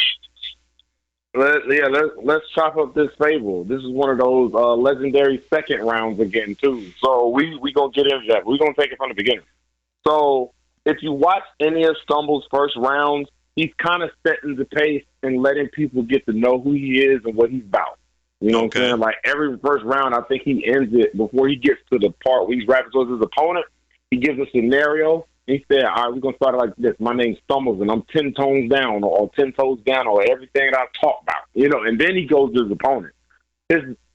Speaker 2: Let's chop up this fable. This is one of those legendary second rounds again too. So we gonna get into that. We're gonna take it from the beginning. So if you watch any of Stumble's first rounds, he's kind of setting the pace and letting people get to know who he is and what he's about. You know what I'm saying? Like every first round, I think he ends it before he gets to the part where he's rapping towards his opponent. He gives a scenario. He said, all right, we're going to start it like this. My name's Stumbles, and I'm 10 tones down or 10 toes down or everything that I talk about. You know, and then he goes to his opponent.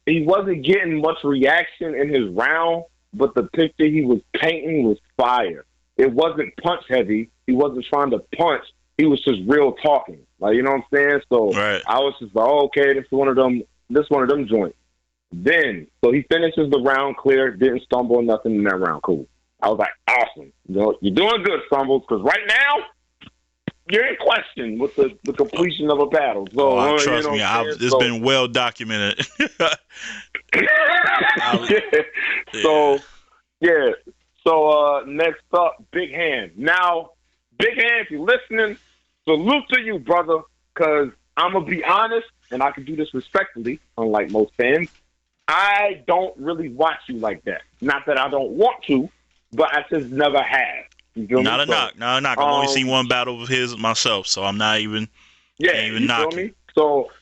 Speaker 2: He wasn't getting much reaction in his round, but the picture he was painting was fire. It wasn't punch heavy. He wasn't trying to punch. He was just real talking. Like, you know what I'm saying? So I was just like, oh, okay, this is one of them joints. Then, so he finishes the round clear, didn't stumble or nothing in that round. Cool. I was like, awesome. You know, you're doing good, Stumbles, because right now, you're in question with the completion of a battle. So,
Speaker 1: trust me, it's been well documented.
Speaker 2: So, next up, Big Hand. Now, Big Hand, if you're listening, salute to you, brother, because I'm going to be honest, and I can do this respectfully, unlike most fans. I don't really watch you like that. Not that I don't want to, but I just never have.
Speaker 1: Not a knock. I've only seen one battle of his myself, so I'm not even knocking.
Speaker 2: Feel me? So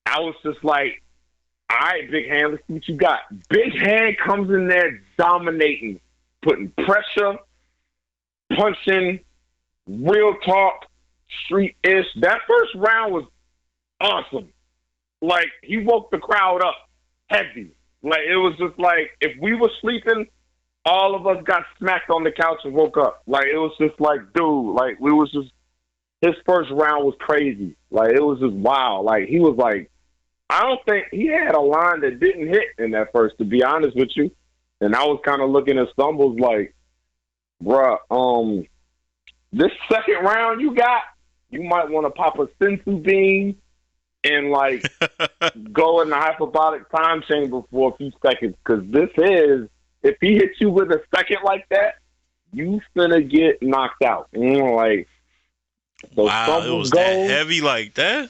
Speaker 2: I was just like, all right, Big Hand, let's see what you got. Big Hand comes in there dominating, putting pressure, punching, real talk, street-ish. That first round was awesome. Like, he woke the crowd up heavy. Like, it was just like, if we were sleeping, all of us got smacked on the couch and woke up. Like, it was just like, dude, like, his first round was crazy. Like, it was just wild. Like, he was like, I don't think he had a line that didn't hit in that first, to be honest with you. And I was kind of looking at Stumbles like, bruh, this second round you got, you might want to pop a sensu bean and, like, go in the hyperbolic time chamber for a few seconds. Because if he hits you with a second like that, you finna get knocked out. You know, like, so
Speaker 1: wow, it was that heavy like that?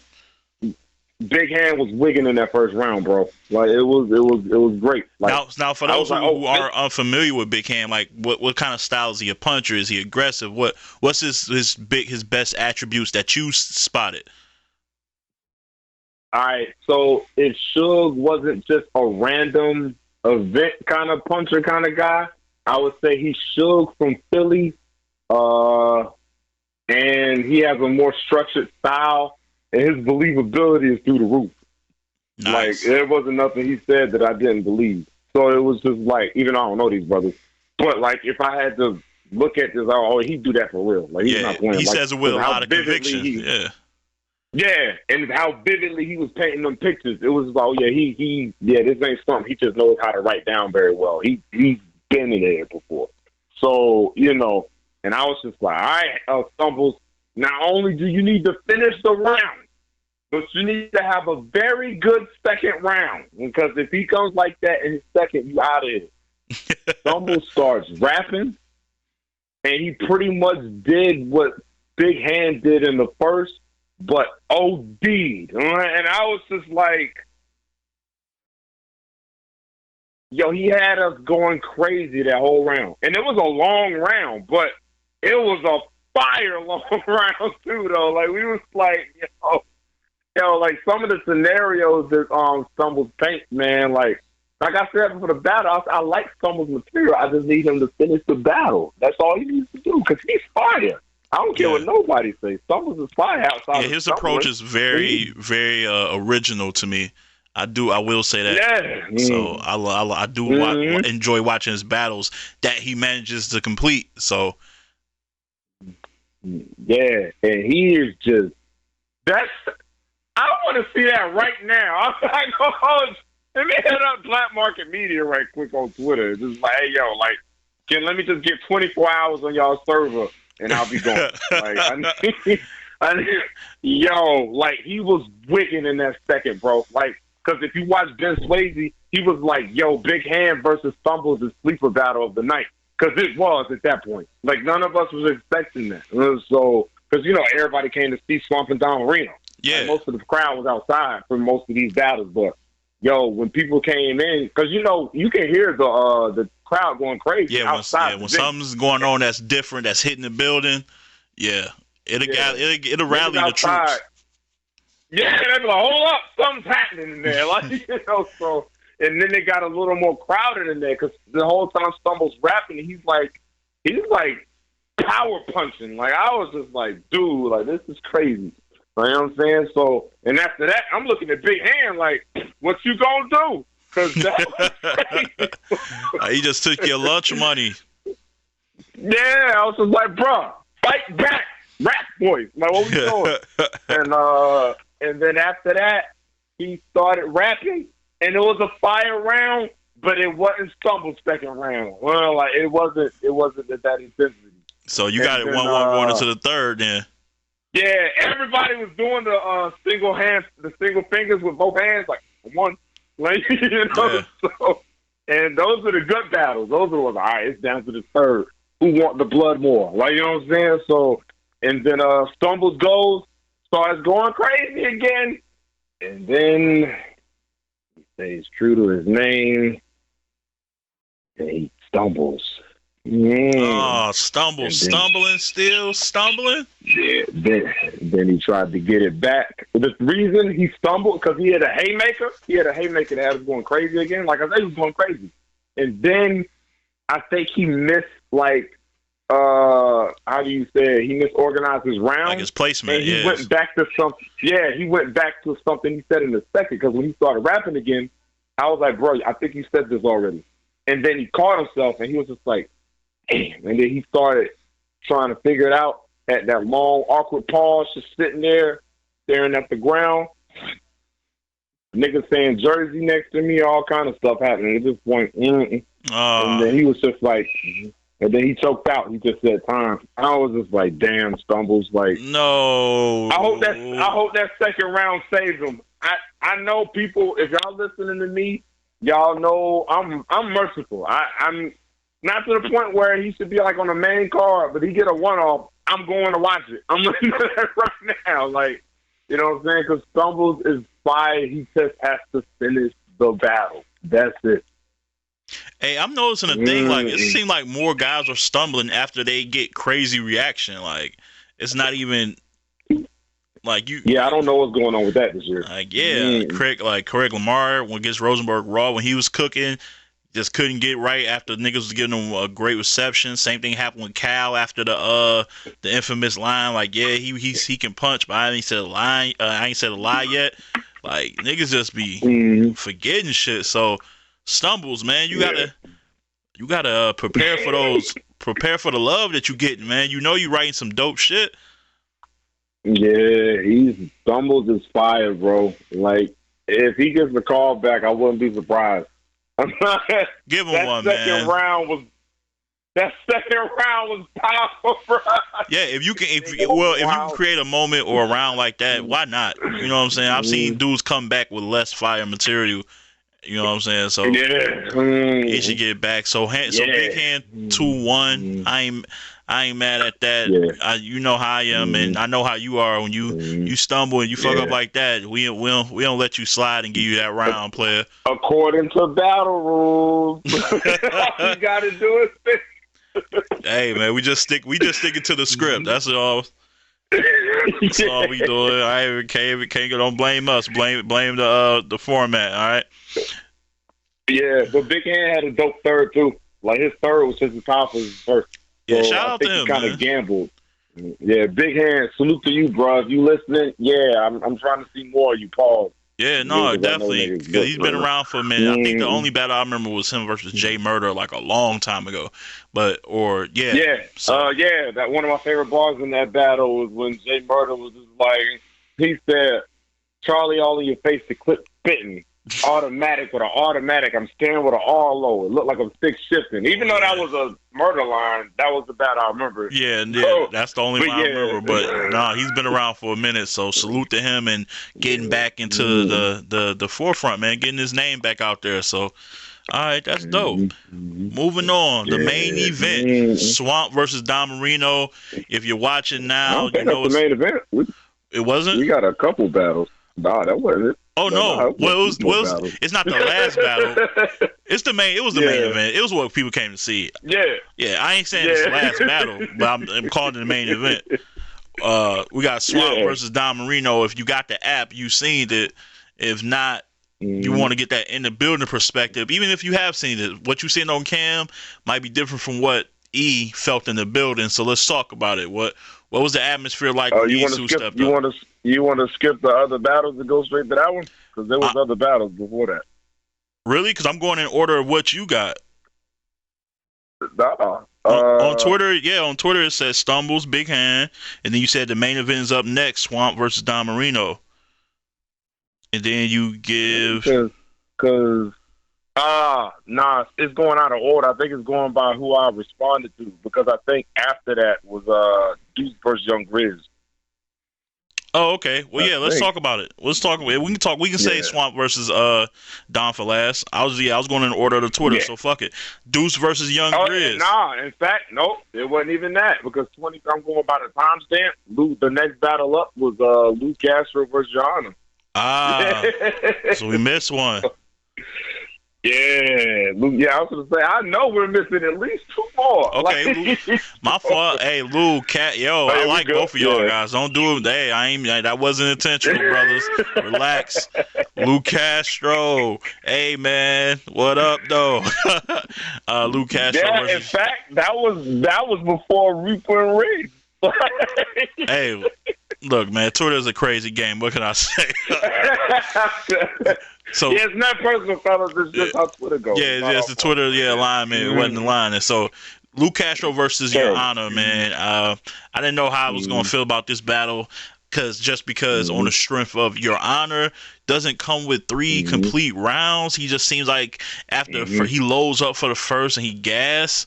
Speaker 2: Big Hand was wigging in that first round, bro. Like, it was great. Like,
Speaker 1: now for those who are unfamiliar with Big Hand, like, what kind of style is he? A puncher? Is he aggressive? What's his best attributes that you spotted?
Speaker 2: All right, so if Suge wasn't just a random event kind of puncher kind of guy, I would say he's Suge from Philly, and he has a more structured style, and his believability is through the roof.
Speaker 1: Nice.
Speaker 2: Like, there wasn't nothing he said that I didn't believe. So it was just like, even though I don't know these brothers, but like, if I had to look at this, he'd do that for real. Like, he's not playing.
Speaker 1: He
Speaker 2: like,
Speaker 1: says it with a lot of conviction.
Speaker 2: Yeah, and how vividly he was painting them pictures. It was like, this ain't something. He just knows how to write down very well. He's been in there before. So, you know, and I was just like, all right, Stumbles, not only do you need to finish the round, But you need to have a very good second round because if he comes like that in his second, you out of it. Stumble starts rapping, and he pretty much did what Big Hand did in the first, but OD'd. And I was just like, yo, he had us going crazy that whole round. And it was a long round, but it was a fire long round too, though. Like, we was like, like some of the scenarios that Stumbles paint, man, like I said before the battle, I like Stumbles' material. I just need him to finish the battle. That's all he needs to do, because he's fire. I don't care what nobody says. Stumbles is fire outside.
Speaker 1: Yeah, his approach is very, very original to me. I will say that.
Speaker 2: Yeah.
Speaker 1: So I do enjoy watching his battles that he manages to complete. So
Speaker 2: yeah, and he is just I want to see that right now. Let me head up Black Market Media right quick on Twitter. Just like, hey, yo, like, let me just get 24 hours on y'all server and I'll be gone. Like, he was wigging in that second, bro. Like, because if you watch Ben Swayze, he was like, yo, Big Hand versus Stumbles is sleeper battle of the night. Because it was at that point. Like, none of us was expecting that. So, because, everybody came to see Swampin' Down Arena.
Speaker 1: Yeah.
Speaker 2: Like, most of the crowd was outside for most of these battles, but when people came in, because you can hear the crowd going crazy outside.
Speaker 1: When something's going on that's different, that's hitting the building, it'll rally the troops.
Speaker 2: Yeah, they'll be like, hold up, something's happening in there, so. And then they got a little more crowded in there because the whole time Stumbles rapping, he's like power punching. Like, I was just like, dude, like, this is crazy. You know what I'm saying? So, and after that, I'm looking at Big Hand like, what you gonna do? Because that was crazy.
Speaker 1: He just took your lunch money.
Speaker 2: Yeah, I was just like, bro, fight back, rap boys. Like, what we doing? And then after that, he started rapping, and it was a fire round, but it wasn't Stumble's second round. Well, like, it wasn't that intensity.
Speaker 1: So you got it 1-1 going into the third, then.
Speaker 2: Yeah, everybody was doing the single fingers with both hands, like one, like,
Speaker 1: Yeah.
Speaker 2: So, and those are the gut battles. Those are the ones. All right, it's down to the third. Who want the blood more? Like, you know what I'm saying? So, and then Stumbles starts going crazy again, and then he stays true to his name, and he stumbles.
Speaker 1: Oh, stumbling.
Speaker 2: Yeah, then he tried to get it back. The reason he stumbled, because he had a haymaker. He had a haymaker that was going crazy again. Like I said, he was going crazy. And then I think he missed, like, how do you say it? He misorganized his round.
Speaker 1: Like his placement,
Speaker 2: and he went back to something. Yeah, he went back to something he said in the second, because when he started rapping again, I was like, bro, I think you said this already. And then he caught himself, and he was just like, damn. And then he started trying to figure it out at that long, awkward pause, just sitting there, staring at the ground. Niggas saying Jersey next to me, all kind of stuff happening. At this point, and then he was just like, and then he choked out. He just said time. I was just like, damn, Stumbles. Like,
Speaker 1: no.
Speaker 2: I hope that second round saves him. I know people, if y'all listening to me, y'all know I'm merciful. I'm not to the point where he should be like on the main card, but he get a one-off, I'm going to watch it. I'm looking at that right now. Like, you know what I'm saying? Because Stumbles is fire. He just has to finish the battle. That's it.
Speaker 1: Hey, I'm noticing a thing. Like, it seems like more guys are stumbling after they get crazy reaction. Like, it's not even like you.
Speaker 2: Yeah, I don't know what's going on with that this year.
Speaker 1: Like, Craig Lamar against Rosenberg Raw when he was cooking. Just couldn't get right after niggas was giving him a great reception. Same thing happened with Cal after the infamous line. Like, yeah, he can punch, but I ain't said a lie. I ain't said a lie yet. Like, niggas just be forgetting shit. So Stumbles, man, you gotta prepare for those. Prepare for the love that you getting, man. You know you writing some dope shit.
Speaker 2: Yeah, Stumbles is fire, bro. Like, if he gets the call back, I wouldn't be surprised.
Speaker 1: Give him one, man.
Speaker 2: That second round was That second round was powerful, bro.
Speaker 1: Yeah, if you can create a moment or a round like that, why not? You know what I'm saying? I've seen dudes come back with less fire material. You know what I'm saying? So he should get back. So Big Hand 2-1. I ain't mad at that.
Speaker 2: Yeah.
Speaker 1: You know how I am, and I know how you are when you stumble and you fuck up like that. We don't let you slide and give you that round, player.
Speaker 2: According to battle rules, all you gotta do is.
Speaker 1: Hey man, we just sticking to the script. That's all. That's all we doing. I can't don't blame us. Blame the format. All right.
Speaker 2: Yeah, but Big Hand had a dope third too. Like his third was just as powerful as his first.
Speaker 1: Yeah,
Speaker 2: so
Speaker 1: shout out to him.
Speaker 2: He kind of gambled. Yeah, Big Hand. Salute to you, bro. If you listening, yeah, I'm trying to see more of you, Paul.
Speaker 1: Yeah, no, definitely, because he's been around for a minute. I think the only battle I remember was him versus Jay Murder, like a long time ago. That one of my favorite bars in that battle was when Jay Murder was just like, he said, "Charlie, all in your face, the clip spitting, automatic with an automatic. I'm staring with an all low. It looked like I'm stick shifting." Even though that was a Murder line, that was the battle I remember. Yeah, that's the only one I remember. But nah, he's been around for a minute, so salute to him and getting back into the forefront, man, getting his name back out there. So, all right, that's dope. Moving on, the main event, Swamp versus Don Marino. If you're watching now,
Speaker 2: you know it's the main event.
Speaker 1: It wasn't.
Speaker 2: We got a couple battles. Nah, that wasn't it.
Speaker 1: Oh no! It's not the last battle. It's the main. It was the main event. It was what people came to see.
Speaker 2: Yeah.
Speaker 1: I ain't saying it's the last battle, but I'm calling it the main event. We got Swamp versus Don Marino. If you got the app, you seen it. If not, you want to get that in the building perspective. Even if you have seen it, what you seen on cam might be different from what E felt in the building. So let's talk about it. What was the atmosphere like when these two stepped up?
Speaker 2: You want to skip the other battles and go straight to that one? Because there was other battles before that.
Speaker 1: Really? Because I'm going in order of what you got.
Speaker 2: Nah.
Speaker 1: On Twitter, on Twitter it says Stumbles, Big Hand, and then you said the main event is up next, Swamp versus Don Marino. And then you give...
Speaker 2: it's going out of order. I think it's going by who I responded to, because I think after that was Deuce versus Young Grizz.
Speaker 1: Oh, okay. Well, let's talk about it. Let's talk. We can talk. We can say Swamp versus Don for last. I was going in order of the Twitter, so fuck it. Deuce versus Young Grizz.
Speaker 2: Nah, in fact, nope. It wasn't even that, because I'm going by the timestamp. The next battle up was Luke Castro versus Johanna.
Speaker 1: So we missed one.
Speaker 2: Yeah, Luke. Yeah, I was gonna say. I know we're missing at least two more.
Speaker 1: Okay, Luke, my fault. Hey, Luke, I like both of y'all guys. Don't do it. Hey, I ain't. That wasn't intentional, brothers. Relax. Luke Castro. Hey, man, what up, though? Luke Castro.
Speaker 2: Yeah, in fact, that was before Reaper and Ray.
Speaker 1: Hey, look, man, Twitter's a crazy game. What can I say? So
Speaker 2: it's not personal, fellas. It's just how Twitter goes.
Speaker 1: Yeah, it's the Twitter alignment. It wasn't aligning. So Luke Castro versus Your Honor, man. I didn't know how I was going to feel about this battle, because on the strength of Your Honor doesn't come with three complete rounds. He just seems like after he loads up for the first and he gas.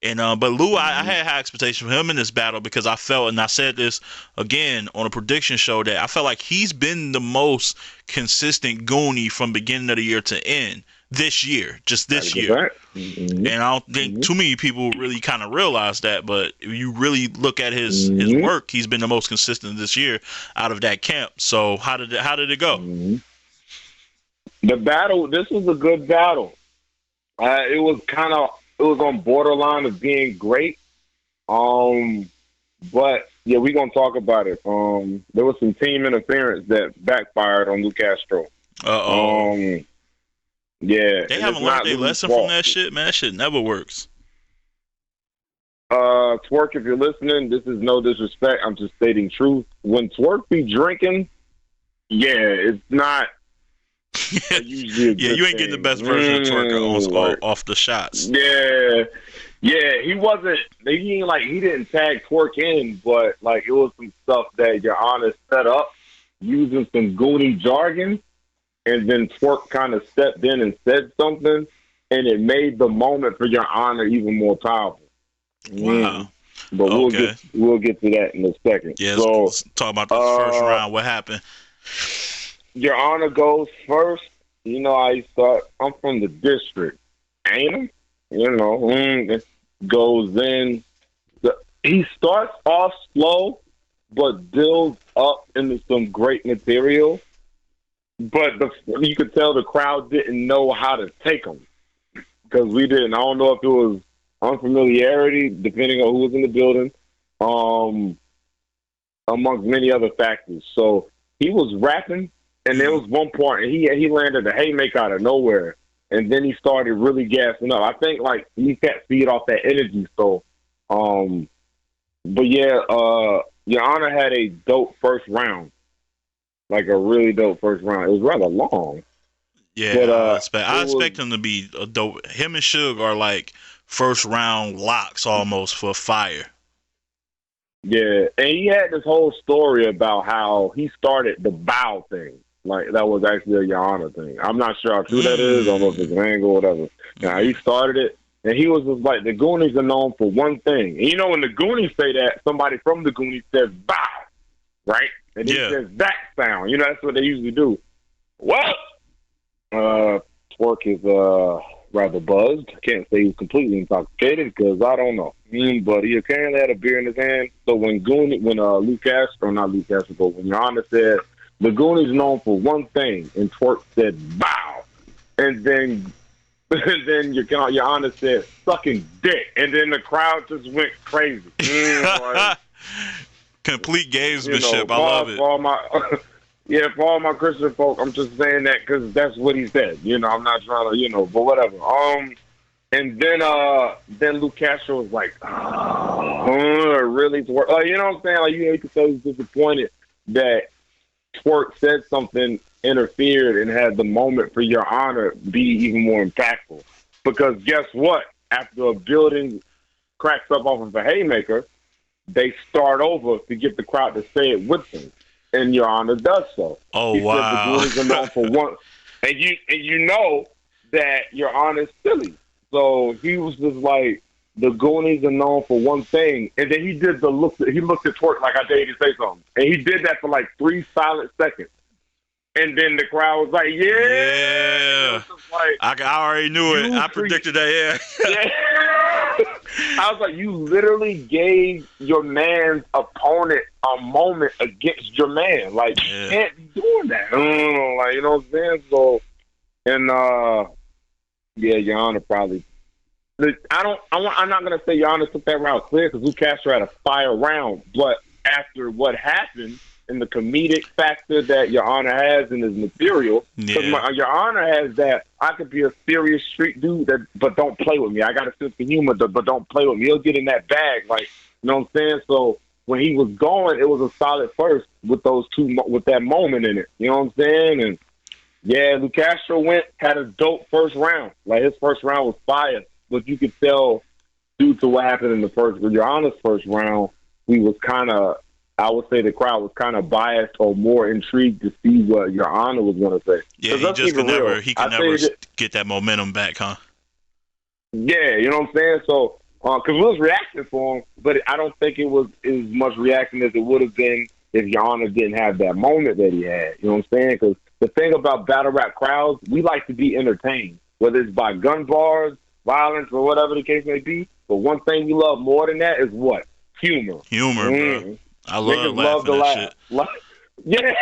Speaker 1: And but Lou, I had high expectations for him in this battle, because I felt, and I said this again on a prediction show, that I felt like he's been the most consistent Goonie from beginning of the year to end this year, just this year. And I don't think too many people really kind of realize that. But if you really look at his work, he's been the most consistent this year out of that camp. So how did it go?
Speaker 2: The battle. This was a good battle. It was on borderline of being great. But yeah, we're gonna talk about it. There was some team interference that backfired on Luke Castro. Yeah.
Speaker 1: They haven't learned their lesson from that shit, man. That shit never works.
Speaker 2: Twerk, if you're listening, this is no disrespect. I'm just stating truth. When Twerk be drinking, it's not
Speaker 1: you ain't getting the best version of Twerk off the shots.
Speaker 2: Yeah, he wasn't. He didn't tag Twerk in, but it was some stuff that Your Honor set up using some Goonie jargon, and then Twerk kind of stepped in and said something, and it made the moment for Your Honor even more powerful.
Speaker 1: Wow.
Speaker 2: But
Speaker 1: Okay.
Speaker 2: we'll get to that in a second.
Speaker 1: Yeah,
Speaker 2: So,
Speaker 1: let's talk about this first
Speaker 2: uh,
Speaker 1: round. What happened?
Speaker 2: Your Honor goes first. You know, I start. I'm from the district, ain't I? You know, goes in. He starts off slow, but builds up into some great material. But you could tell the crowd didn't know how to take him because we didn't. I don't know if it was unfamiliarity, depending on who was in the building, um, amongst many other factors. So he was rapping, and there
Speaker 1: Mm.
Speaker 2: was one part, and he landed a haymaker out of nowhere, and then he started really gassing up. I think like he kept feed off that energy. So, um, but yeah, Your Honor had a dope first round, like a really dope first round. It was rather long,
Speaker 1: Yeah,
Speaker 2: but
Speaker 1: I
Speaker 2: it was.
Speaker 1: expect him to be a dope. Him and Suge are like first round locks almost for fire.
Speaker 2: Yeah, and he had this whole story about how he started the bow thing. Like that was actually a Your Honor thing. I'm not sure how true that is. I don't know if it's
Speaker 1: Mm.
Speaker 2: an angle or whatever. Now he
Speaker 1: Mm.
Speaker 2: started it, and he was just like the Goonies are known for one thing. And you know when the Goonies say that, somebody from the Goonies says bow, right? And he
Speaker 1: Yeah.
Speaker 2: says that sound. You know that's what they usually do. Well, uh, Twerk is rather buzzed. Can't say he's completely intoxicated because I don't know. But he apparently had a beer in his hand. So when Luke Castro, not Luke Castro, but when Your Honor said the Goonies known for one thing, and Twerk said bow, and then your Honor said sucking dick, and then the crowd just went crazy. Like,
Speaker 1: Complete
Speaker 2: you know,
Speaker 1: gamesmanship. I love
Speaker 2: pause
Speaker 1: it.
Speaker 2: for all my yeah, for all my Christian folk. I'm just saying that because that's what he said. You know, I'm not trying to, but whatever. And then Luke Castro was like, really? Twerk? You know what I'm saying? Like, you could tell he's disappointed that Twerk said something, interfered, and had the moment for Your Honor be even more impactful. Because guess what? After a building cracks up off of a haymaker, they start over to get the crowd to say it with them, and Your Honor does so.
Speaker 1: Oh
Speaker 2: He said the
Speaker 1: wow.
Speaker 2: Goonies are known for one, and you know that Your Honor's silly, so he was just like the Goonies are known for one thing, and then he did the look. He looked at Twerk like I dare you to say something, and he did that for like 3 silent seconds, and then the crowd was like, "Yeah," and it
Speaker 1: Yeah.
Speaker 2: was just like
Speaker 1: I already knew it.
Speaker 2: you
Speaker 1: I
Speaker 2: pre
Speaker 1: predicted that. Yeah.
Speaker 2: yeah. I was like, you literally gave your man's opponent a moment against your man. Like, you
Speaker 1: Yeah.
Speaker 2: can't be doing that. Like, you know what I'm saying? So, and yeah, Your Honor probably. I'm not gonna say Your Honor took that round clear because Luke Castro had a fire round, but after what happened and the comedic factor that Your Honor has in his material, because
Speaker 1: Yeah.
Speaker 2: Your Honor has that I could be a serious street dude, but don't play with me. I got a sense of humor, but don't play with me. He'll get in that bag, like, you know what I'm saying? So when he was going, it was a solid first with with that moment in it. You know what I'm saying? And yeah, Luke Castro had a dope first round. Like his first round was fire, but you could tell due to what happened in the first, with Your Honor's first round, we was kind of, I would say the crowd was kind of biased or more intrigued to see what Your Honor was going to say.
Speaker 1: Yeah,
Speaker 2: Because
Speaker 1: he
Speaker 2: let's
Speaker 1: just
Speaker 2: keep it
Speaker 1: could never
Speaker 2: real.
Speaker 1: he could
Speaker 2: I
Speaker 1: never
Speaker 2: say that,
Speaker 1: get that momentum back, huh?
Speaker 2: yeah, you know what I'm saying? So, because we was reacting for him, but I don't think it was as much reaction as it would have been if Your Honor didn't have that moment that he had. You know what I'm saying? Because the thing about battle rap crowds, we like to be entertained, whether it's by gun bars, violence, or whatever the case may be. But one thing we love more than that is what? Humor.
Speaker 1: Humor, bro.
Speaker 2: Mm.
Speaker 1: I love
Speaker 2: Niggas love
Speaker 1: laughing
Speaker 2: to
Speaker 1: at
Speaker 2: laugh.
Speaker 1: shit.
Speaker 2: Yeah.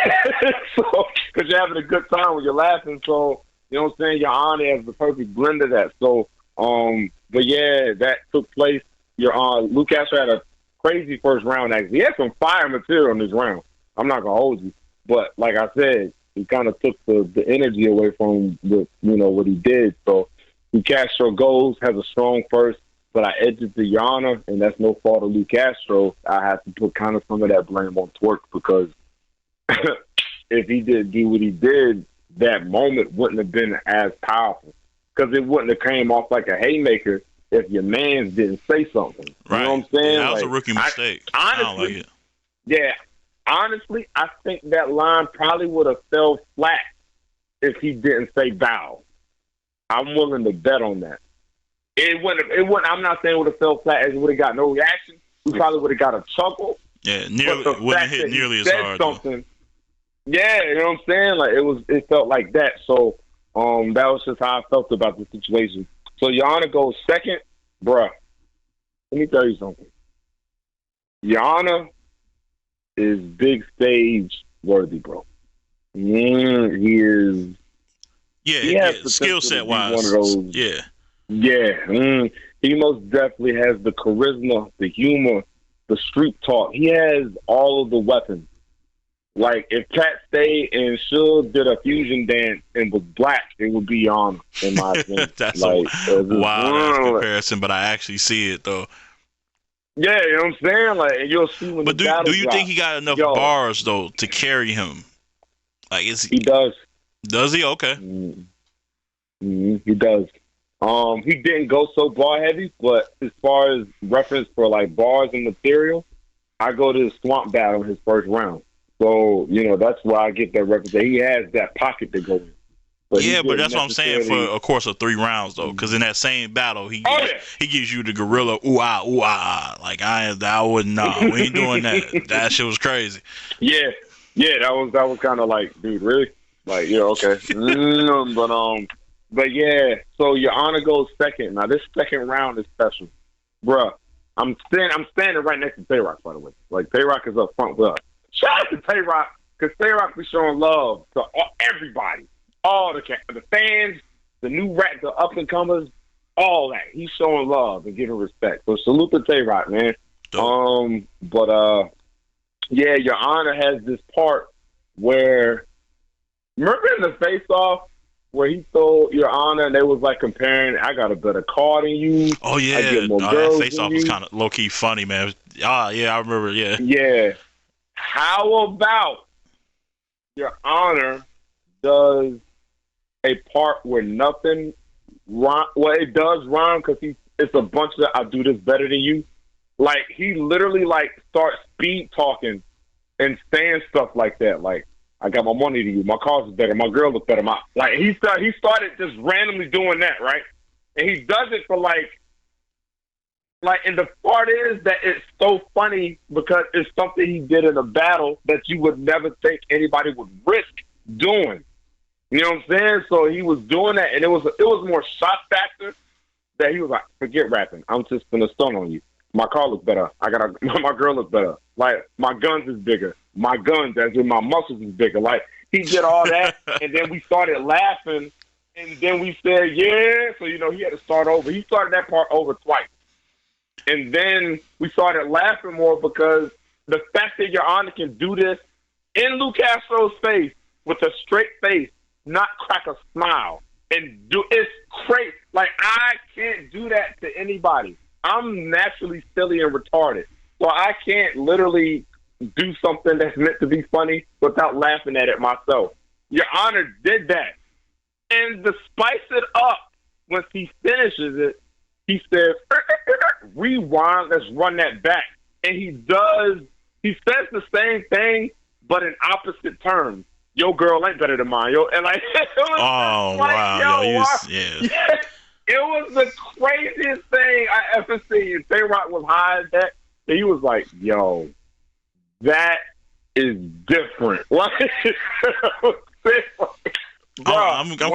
Speaker 2: So, because you're having a good time when you're laughing. So, you know what I'm saying? Your Honor has the perfect blend of that. So, but yeah, that took place. Luke Castro had a crazy first round, actually. He had some fire material in this round. I'm not going to hold you. But like I said, he kind of took the energy away from what he did. So, Luke Castro has a strong first. But I edged it to Your Honor, and that's no fault of Luke Castro. I have to put kind of some of that blame on Twerk because if he did do what he did, that moment wouldn't have been as powerful because it wouldn't have came off like a haymaker if your man didn't say something.
Speaker 1: Right.
Speaker 2: You know what I'm saying?
Speaker 1: Yeah, that was a rookie mistake. I don't like it.
Speaker 2: Yeah, honestly, I think that line probably would have fell flat if he didn't say bow. I'm willing to bet on that. It wouldn't. It wouldn't. I'm not saying it would have fell flat as it would have got no reaction. We probably would have got a chuckle.
Speaker 1: Yeah,
Speaker 2: But
Speaker 1: nearly
Speaker 2: the
Speaker 1: wouldn't
Speaker 2: fact
Speaker 1: hit
Speaker 2: that he
Speaker 1: nearly as
Speaker 2: said
Speaker 1: hard though.
Speaker 2: something, yeah, you know what I'm saying? Like it felt like that. So, that was just how I felt about the situation. So Yana goes second, bruh. Let me tell you something. Yana is big stage worthy, bro. He is.
Speaker 1: Yeah,
Speaker 2: He has
Speaker 1: skill
Speaker 2: potential to
Speaker 1: set
Speaker 2: be
Speaker 1: wise.
Speaker 2: one of those.
Speaker 1: Yeah.
Speaker 2: Yeah, he most definitely has the charisma, the humor, the street talk. He has all of the weapons. Like if Cat Stay and Suge did a fusion dance and was black, it would be on, in my opinion.
Speaker 1: That's
Speaker 2: like,
Speaker 1: a wild ass comparison, but I actually see it though.
Speaker 2: Yeah, you know what I'm saying? Like, and you'll see when
Speaker 1: But
Speaker 2: the battle
Speaker 1: do you think he got enough bars though to carry him? Like,
Speaker 2: he does?
Speaker 1: Does he? Okay.
Speaker 2: He does. He didn't go so bar heavy, but as far as reference for like bars and material, I go to the Swamp Battle in his first round. So, that's where I get that reference. He has that pocket to go in.
Speaker 1: But but that's what I'm saying for a course of 3 rounds though, because in that same battle, he gives you the gorilla ooh ah. Like I wouldn't we ain't doing that. That shit was crazy.
Speaker 2: Yeah, that was kind of like, dude, really? Like, yeah, okay. But yeah. So your honor goes second. Now this second round is special, bruh. I'm standing right next to Tay-Rock, by the way. Like Tay-Rock is up front with us. Shout out to Tay-Rock, because Tay-Rock be showing love to everybody, all the fans, the new rap, the up and comers, all that. He's showing love and giving respect. So salute to Tay-Rock, man. Yeah, your honor has this part where, remember in the face-off where he told your honor and they was like comparing, I got a better car than you.
Speaker 1: Oh yeah, that face-off was kind of low-key funny, man. Yeah, I remember.
Speaker 2: Yeah. How about your honor does a part where nothing rhyme? Well, it does rhyme because it's a bunch of I do this better than you. Like he literally like starts speed talking and saying stuff like that. Like I got more money than you, my cars is better, my girl looks better. He started just randomly doing that, right? And he does it for like, and the part is that it's so funny because it's something he did in a battle that you would never think anybody would risk doing. You know what I'm saying? So he was doing that, and it was more shock factor that he was like, forget rapping. I'm just gonna stun on you. My car looks better. My girl looks better. Like my guns is bigger. My guns, as in my muscles, is bigger. Like he did all that, and then we started laughing, and then we said, yeah. So he had to start over. He started that part over twice. And then we started laughing more because the fact that your honor can do this in Lou Castro's face with a straight face, not crack a smile, and it's crazy. Like I can't do that to anybody. I'm naturally silly and retarded, so I can't literally do something that's meant to be funny without laughing at it myself. Your honor did that, and to spice it up, once he finishes it, he says, rewind, let's run that back. And he says the same thing, but in opposite terms. Your girl ain't better than mine. And like, it was it was the craziest thing I ever seen. Tay-Rock was high as that. And he was like, yo, that is different.
Speaker 1: I'm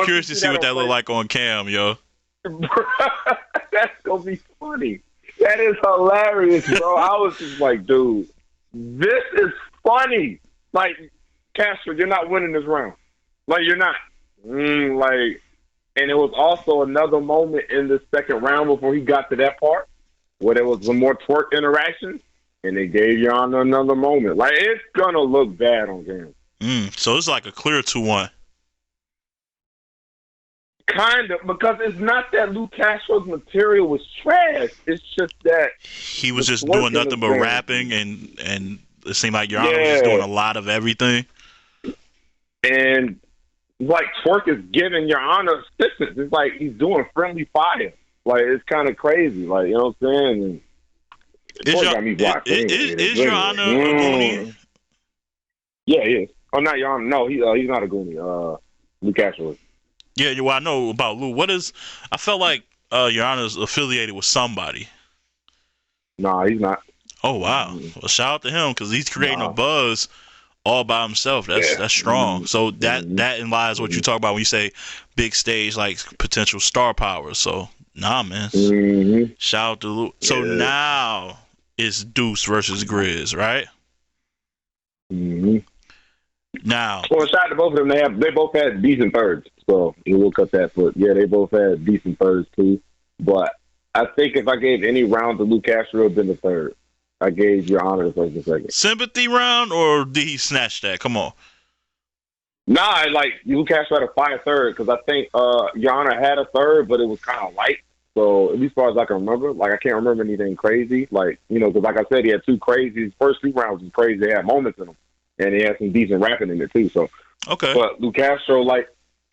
Speaker 1: curious to see what that look like on cam, yo.
Speaker 2: That's gonna be funny. That is hilarious, bro. I was just like, dude, this is funny. Like, Castro, you're not winning this round. Like, you're not. And it was also another moment in the second round before he got to that part where there was some more twerk interaction, and they gave you on another moment. Like, it's gonna look bad on camera.
Speaker 1: So it's like a clear 2-1.
Speaker 2: Kind of, because it's not that Lou Castro's material was trash. It's just that
Speaker 1: he was just doing nothing but rapping, and it seemed like your honor was just doing a lot of everything.
Speaker 2: And like twerk is giving your honor assistance. It's like he's doing friendly fire. Like it's kind of crazy. Like you know what I'm saying.
Speaker 1: Is your honor a Goonie?
Speaker 2: Yeah, he is. Oh, not your honor. No, he's not a Goonie. Lou Castro is.
Speaker 1: Yeah, well, I know about Lou. I felt like Your Honor's affiliated with somebody.
Speaker 2: Nah, he's not.
Speaker 1: Oh wow. Well, shout out to him because he's creating a
Speaker 2: Nah.
Speaker 1: buzz all by himself. That's
Speaker 2: Yeah.
Speaker 1: that's strong. So that
Speaker 2: Mm-hmm.
Speaker 1: that in lies what you talk about when you say big stage, like potential star power. So nah, man.
Speaker 2: Mm-hmm.
Speaker 1: Shout out to Lou. So
Speaker 2: Yeah.
Speaker 1: now it's Deuce versus Grizz, right?
Speaker 2: Mm-hmm.
Speaker 1: Now,
Speaker 2: Well, shout out to both of them. They both had decent thirds, so we'll cut that foot. Yeah, they both had decent thirds too. But I think if I gave any round to Luke Castro, it'd been the third. I gave Your Honor the first and second.
Speaker 1: sympathy round or did he snatch that? Come on.
Speaker 2: Nah, like Luke Castro had a fire third because I think Your Honor had a third, but it was kind of light. So at least as far as I can remember, like I can't remember anything crazy. Like because like I said, he had two crazy. His first two rounds was crazy. They had moments in them, and he had some decent rapping in it too. So.
Speaker 1: Okay.
Speaker 2: But Luke Castro,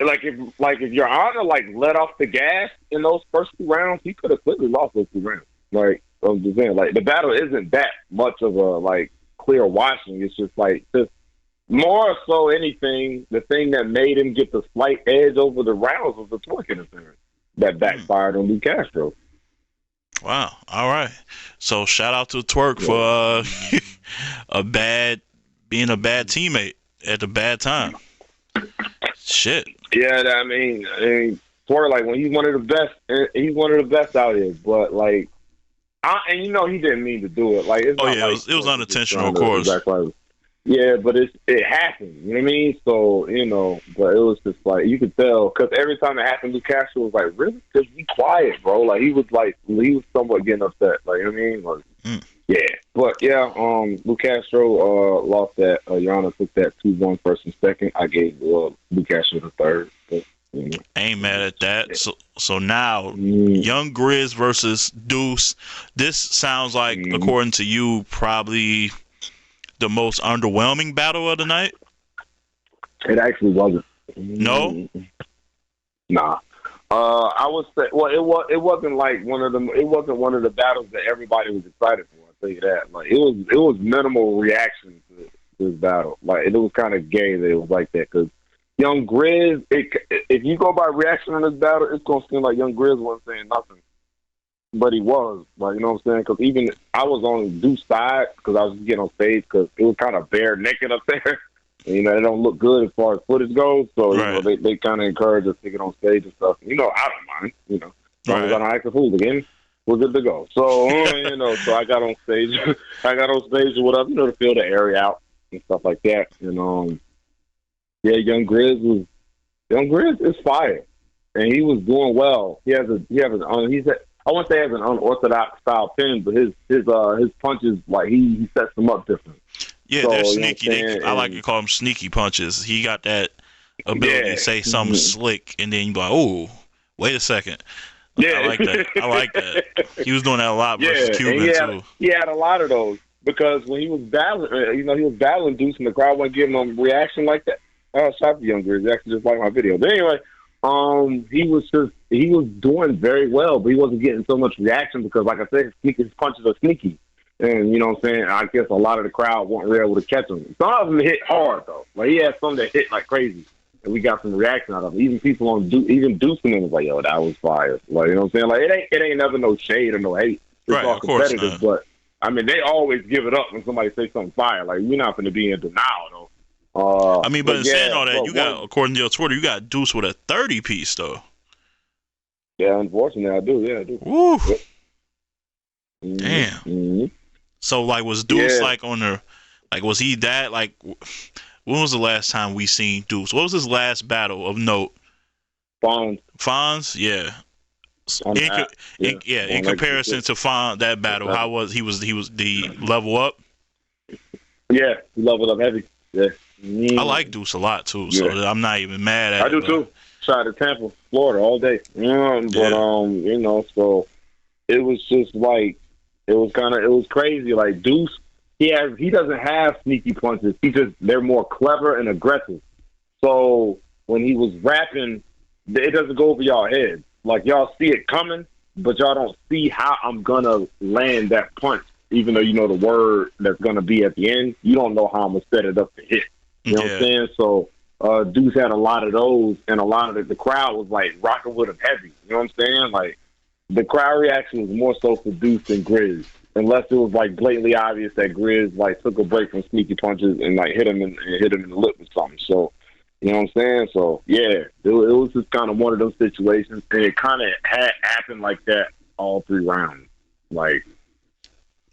Speaker 2: if Your Honor let off the gas in those first two rounds, he could have clearly lost those two rounds. Like I'm just saying, like the battle isn't that much of a clear washing. It's just more so anything. The thing that made him get the slight edge over the rounds was the twerk interference that backfired on Luke Castro.
Speaker 1: Wow. All right. So shout out to Twerk for being a bad teammate at the bad time. Shit.
Speaker 2: Yeah, I mean, Twerk, when he's one of the best out here. But and he didn't mean to do it.
Speaker 1: It was unintentional, of course.
Speaker 2: Yeah, but it happened. You know what I mean? So but it was just you could tell because every time it happened, Luke Castro was like, "Really? Just be quiet, bro." He was somewhat getting upset. You know what I mean? Yeah, but yeah, Luke Castro lost that. Your Honor took that 2-1 first and second. I gave Luke Castro the third. But,
Speaker 1: ain't mad at that. So now, Young Grizz versus Deuce. This sounds like, according to you, probably the most underwhelming battle of the night.
Speaker 2: It actually wasn't.
Speaker 1: No.
Speaker 2: Nah. I would say, it wasn't like one of them. It wasn't one of the battles that everybody was excited for. I'll tell you that. It was minimal reaction to this battle. It was kind of gay that it was like that because Young Grizz. If you go by reaction on this battle, it's gonna seem like Young Grizz wasn't saying nothing, but he was. You know what I'm saying? Because even I was on Deuce's side because I was just getting on stage because it was kind of bare naked up there. It don't look good as far as footage goes. So,
Speaker 1: right.
Speaker 2: They kind of encourage us to get on stage and stuff. I don't mind, As long as I don't act a fool again, we're good to go. So, so I got on stage. Or whatever, to fill the area out and stuff like that. And, Young Grizz is fire. And he was doing well. I wouldn't say he has an unorthodox style pin, but his punches, he sets them up different.
Speaker 1: Yeah, they're sneaky. I like to call them sneaky punches. He got that ability to say something slick, and then you be like, "Oh, wait a second." Yeah, I like that. He was doing that a lot versus Cuban too.
Speaker 2: He had a lot of those because when he was battling, he was battling Deuce, and the crowd wasn't giving him a reaction like that. Shout out to Young Grizz. Actually, just like my video. But anyway, he was doing very well, but he wasn't getting so much reaction because, like I said, his punches are sneaky. And, you know what I'm saying, I guess a lot of the crowd weren't really able to catch him. Some of them hit hard, though. He had some that hit like crazy. And we got some reaction out of them. Even people on even Deuce and them was like, yo, that was fire. You know what I'm saying? It ain't never no shade or no hate. It's
Speaker 1: right,
Speaker 2: all competitive. But, I mean, they always give it up when somebody says something fire. You're not going to be in denial, though.
Speaker 1: But in saying all that, you got, according to your Twitter, you got Deuce with a 30-piece, though.
Speaker 2: Yeah, unfortunately, I do. Yeah, I do.
Speaker 1: Woo.
Speaker 2: Yep.
Speaker 1: Damn.
Speaker 2: Mm-hmm.
Speaker 1: So, was Deuce, on the, was he that, when was the last time we seen Deuce? What was his last battle of note? Fonz? Yeah. In comparison to Fonz, that battle, how was he the level up?
Speaker 2: Yeah, he leveled up heavy. Yeah.
Speaker 1: I like Deuce a lot, too, so I'm not even mad at it.
Speaker 2: I do, too. Shot at Tampa, Florida all day. So it was just it was crazy. Deuce, he doesn't have sneaky punches. They're more clever and aggressive. So when he was rapping, it doesn't go over y'all heads. Y'all see it coming, but y'all don't see how I'm gonna land that punch. Even though you know the word that's gonna be at the end, you don't know how I'm gonna set it up to hit. You know what I'm saying? So Deuce had a lot of those, and a lot of the crowd was rocking with him heavy. You know what I'm saying? the crowd reaction was more so for Deuce than Grizz, unless it was like blatantly obvious that Grizz like took a break from sneaky punches and like hit him in the lip or something. So, you know what I'm saying? So yeah, it was just kind of one of those situations, and it kind of had happened like that all 3 rounds. Like,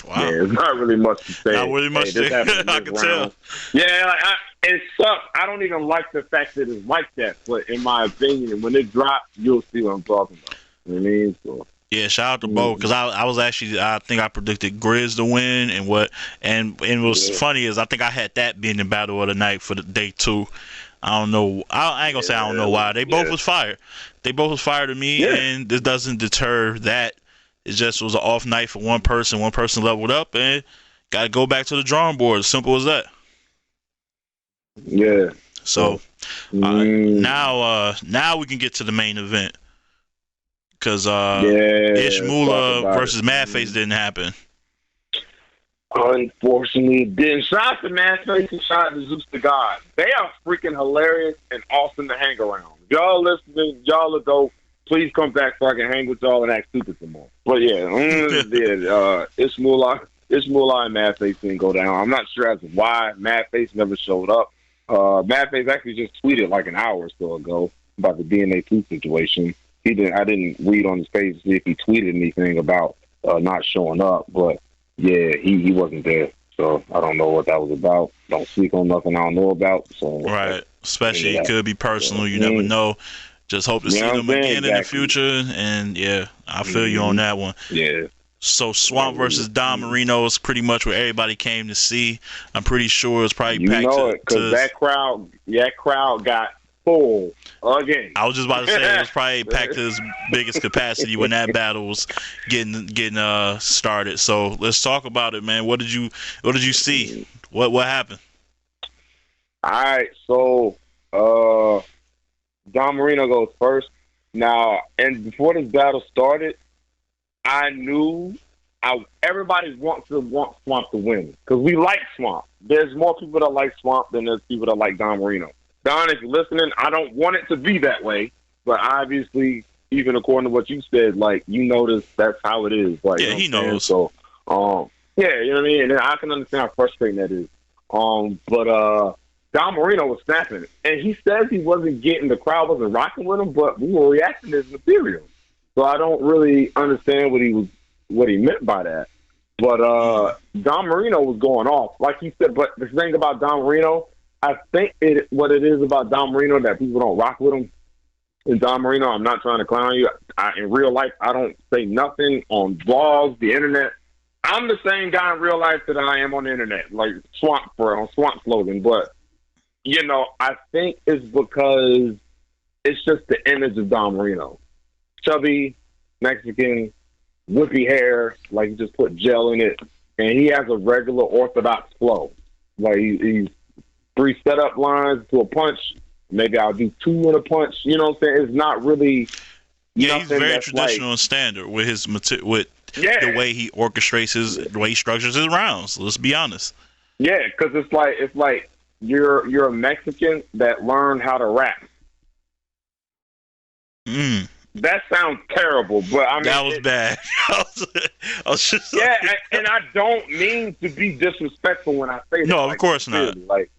Speaker 1: wow.
Speaker 2: Yeah, it's not really much to say.
Speaker 1: Not really much to say. I can tell.
Speaker 2: Yeah, like, it sucks. I don't even like the fact that it's like that, but in my opinion, when it drops, you'll see what I'm talking about. You know what I mean? So.
Speaker 1: Yeah, shout out to Bo, because I was actually, I think I predicted Grizz to win, and what's funny is I think I had that being the battle of the night for the day 2. I don't know. I ain't gonna say I don't know why. They both was fired. They both was fired to me, and this doesn't deter that. It just was an off night for one person. One person leveled up, and got to go back to the drawing board. Simple as that.
Speaker 2: Yeah.
Speaker 1: So now we can get to the main event, because Ishmula versus Madface didn't happen.
Speaker 2: Unfortunately, it didn't. Shout out to Madface and shout out to Zeus the God. They are freaking hilarious and awesome to hang around. Y'all listening, y'all are dope. Please come back so I can hang with y'all and act stupid some more. But yeah, Ishmula and Madface didn't go down. I'm not sure as to why Madface never showed up. Madface actually just tweeted like an hour or so ago about the DNA 2 situation. I didn't read on his page to see if he tweeted anything about not showing up, but yeah, he wasn't there. So I don't know what that was about. Don't speak on nothing I don't know about. So
Speaker 1: right, especially it could be personal. You never know. Just hope to see them again in the future. And yeah, I feel you on that one.
Speaker 2: Yeah.
Speaker 1: So Swamp versus Don Marino is pretty much what everybody came to see. I'm pretty sure it was probably packed
Speaker 2: because that crowd got full again.
Speaker 1: I was just about to say it was probably packed to its biggest capacity when that battle was getting started. So let's talk about it, man. What did you see? What happened?
Speaker 2: All right, so Don Marino goes first. Now, and before this battle started, I knew everybody wants Swamp to win because we like Swamp. There's more people that like Swamp than there's people that like Don Marino. Don, if you're listening, I don't want it to be that way, but obviously, even according to what you said, like, you notice that's how it is. Like,
Speaker 1: yeah, he knows.
Speaker 2: So, yeah, you know what I mean? And I can understand how frustrating that is. But Don Marino was snapping, and he says he wasn't getting, the crowd wasn't rocking with him, but we were reacting to his material. So I don't really understand what he meant by that. But Don Marino was going off, like he said. But the thing about Don Marino, I think what it is about Don Marino that people don't rock with him. And Don Marino, I'm not trying to clown you. In real life, I don't say nothing on blogs, the internet. I'm the same guy in real life that I am on the internet, like Swamp slogan. But you know, I think it's because it's just the image of Don Marino. Chubby, Mexican, whippy hair, like he just put gel in it, and he has a regular orthodox flow. Like he's 3 setup lines to a punch. Maybe I'll do 2 in a punch. You know what I'm saying? It's not really.
Speaker 1: Yeah, he's very traditional and standard with his the way he orchestrates the way he structures his rounds. Let's be honest.
Speaker 2: Yeah, because it's like you're a Mexican that learned how to rap. That sounds terrible, but I mean
Speaker 1: that was bad. I was just
Speaker 2: and I don't mean to be disrespectful when I say that.
Speaker 1: No, of course not.
Speaker 2: Like,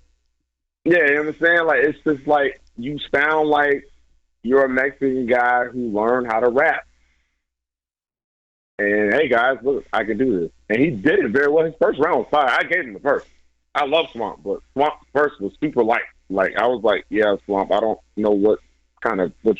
Speaker 2: yeah, you know what I'm saying? Like, it's just like you sound like you're a Mexican guy who learned how to rap. And hey, guys, look, I can do this. And he did it very well. His first round was fire. I gave him the first. I love Swamp, but Swamp first was super light. Like, I was like, yeah, Swamp, I don't know what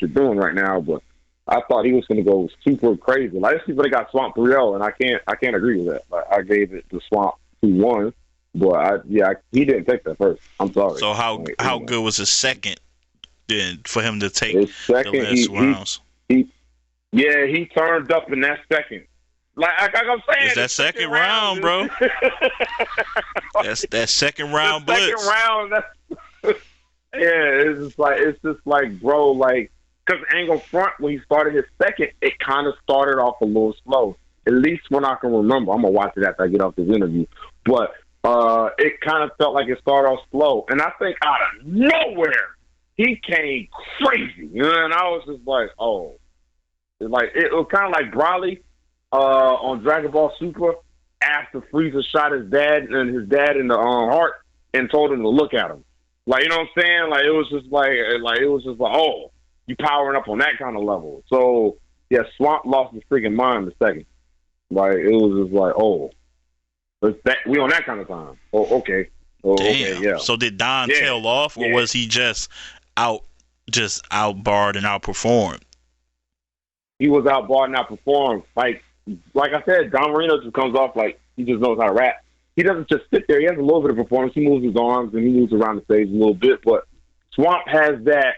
Speaker 2: you're doing right now, but I thought he was going to go super crazy. Like, there's people that got Swamp 3-0, and I can't agree with that. Like, I gave it to Swamp 2-1, but he didn't take that first. I'm sorry.
Speaker 1: So how good was his second then for him to take his second, the last rounds?
Speaker 2: He turned up in that second. Like I'm saying,
Speaker 1: it's that second round, bro. That's that second round blitz.
Speaker 2: Second round. It's just like, bro, like, because Angle Front, when he started his second, it kind of started off a little slow. At least when I can remember. I'm gonna watch it after I get off this interview, but it kind of felt like it started off slow. And I think out of nowhere, he came crazy, and I was just like, oh. Like it was kind of like Broly on Dragon Ball Super after Frieza shot his dad and his dad in the heart and told him to look at him. Like, you know what I'm saying? Like it was just like oh, you powering up on that kind of level. So yeah, Swamp lost his freaking mind the second. Like it was just like, oh, we on that kind of time. Oh, okay. Oh,
Speaker 1: Damn.
Speaker 2: okay, yeah.
Speaker 1: So did Don
Speaker 2: Yeah.
Speaker 1: tail off, or
Speaker 2: Yeah.
Speaker 1: was he just outbarred and outperformed?
Speaker 2: He was outbarred and outperformed. Like I said, Don Marino just comes off like he just knows how to rap. He doesn't just sit there. He has a little bit of performance. He moves his arms and he moves around the stage a little bit. But Swamp has that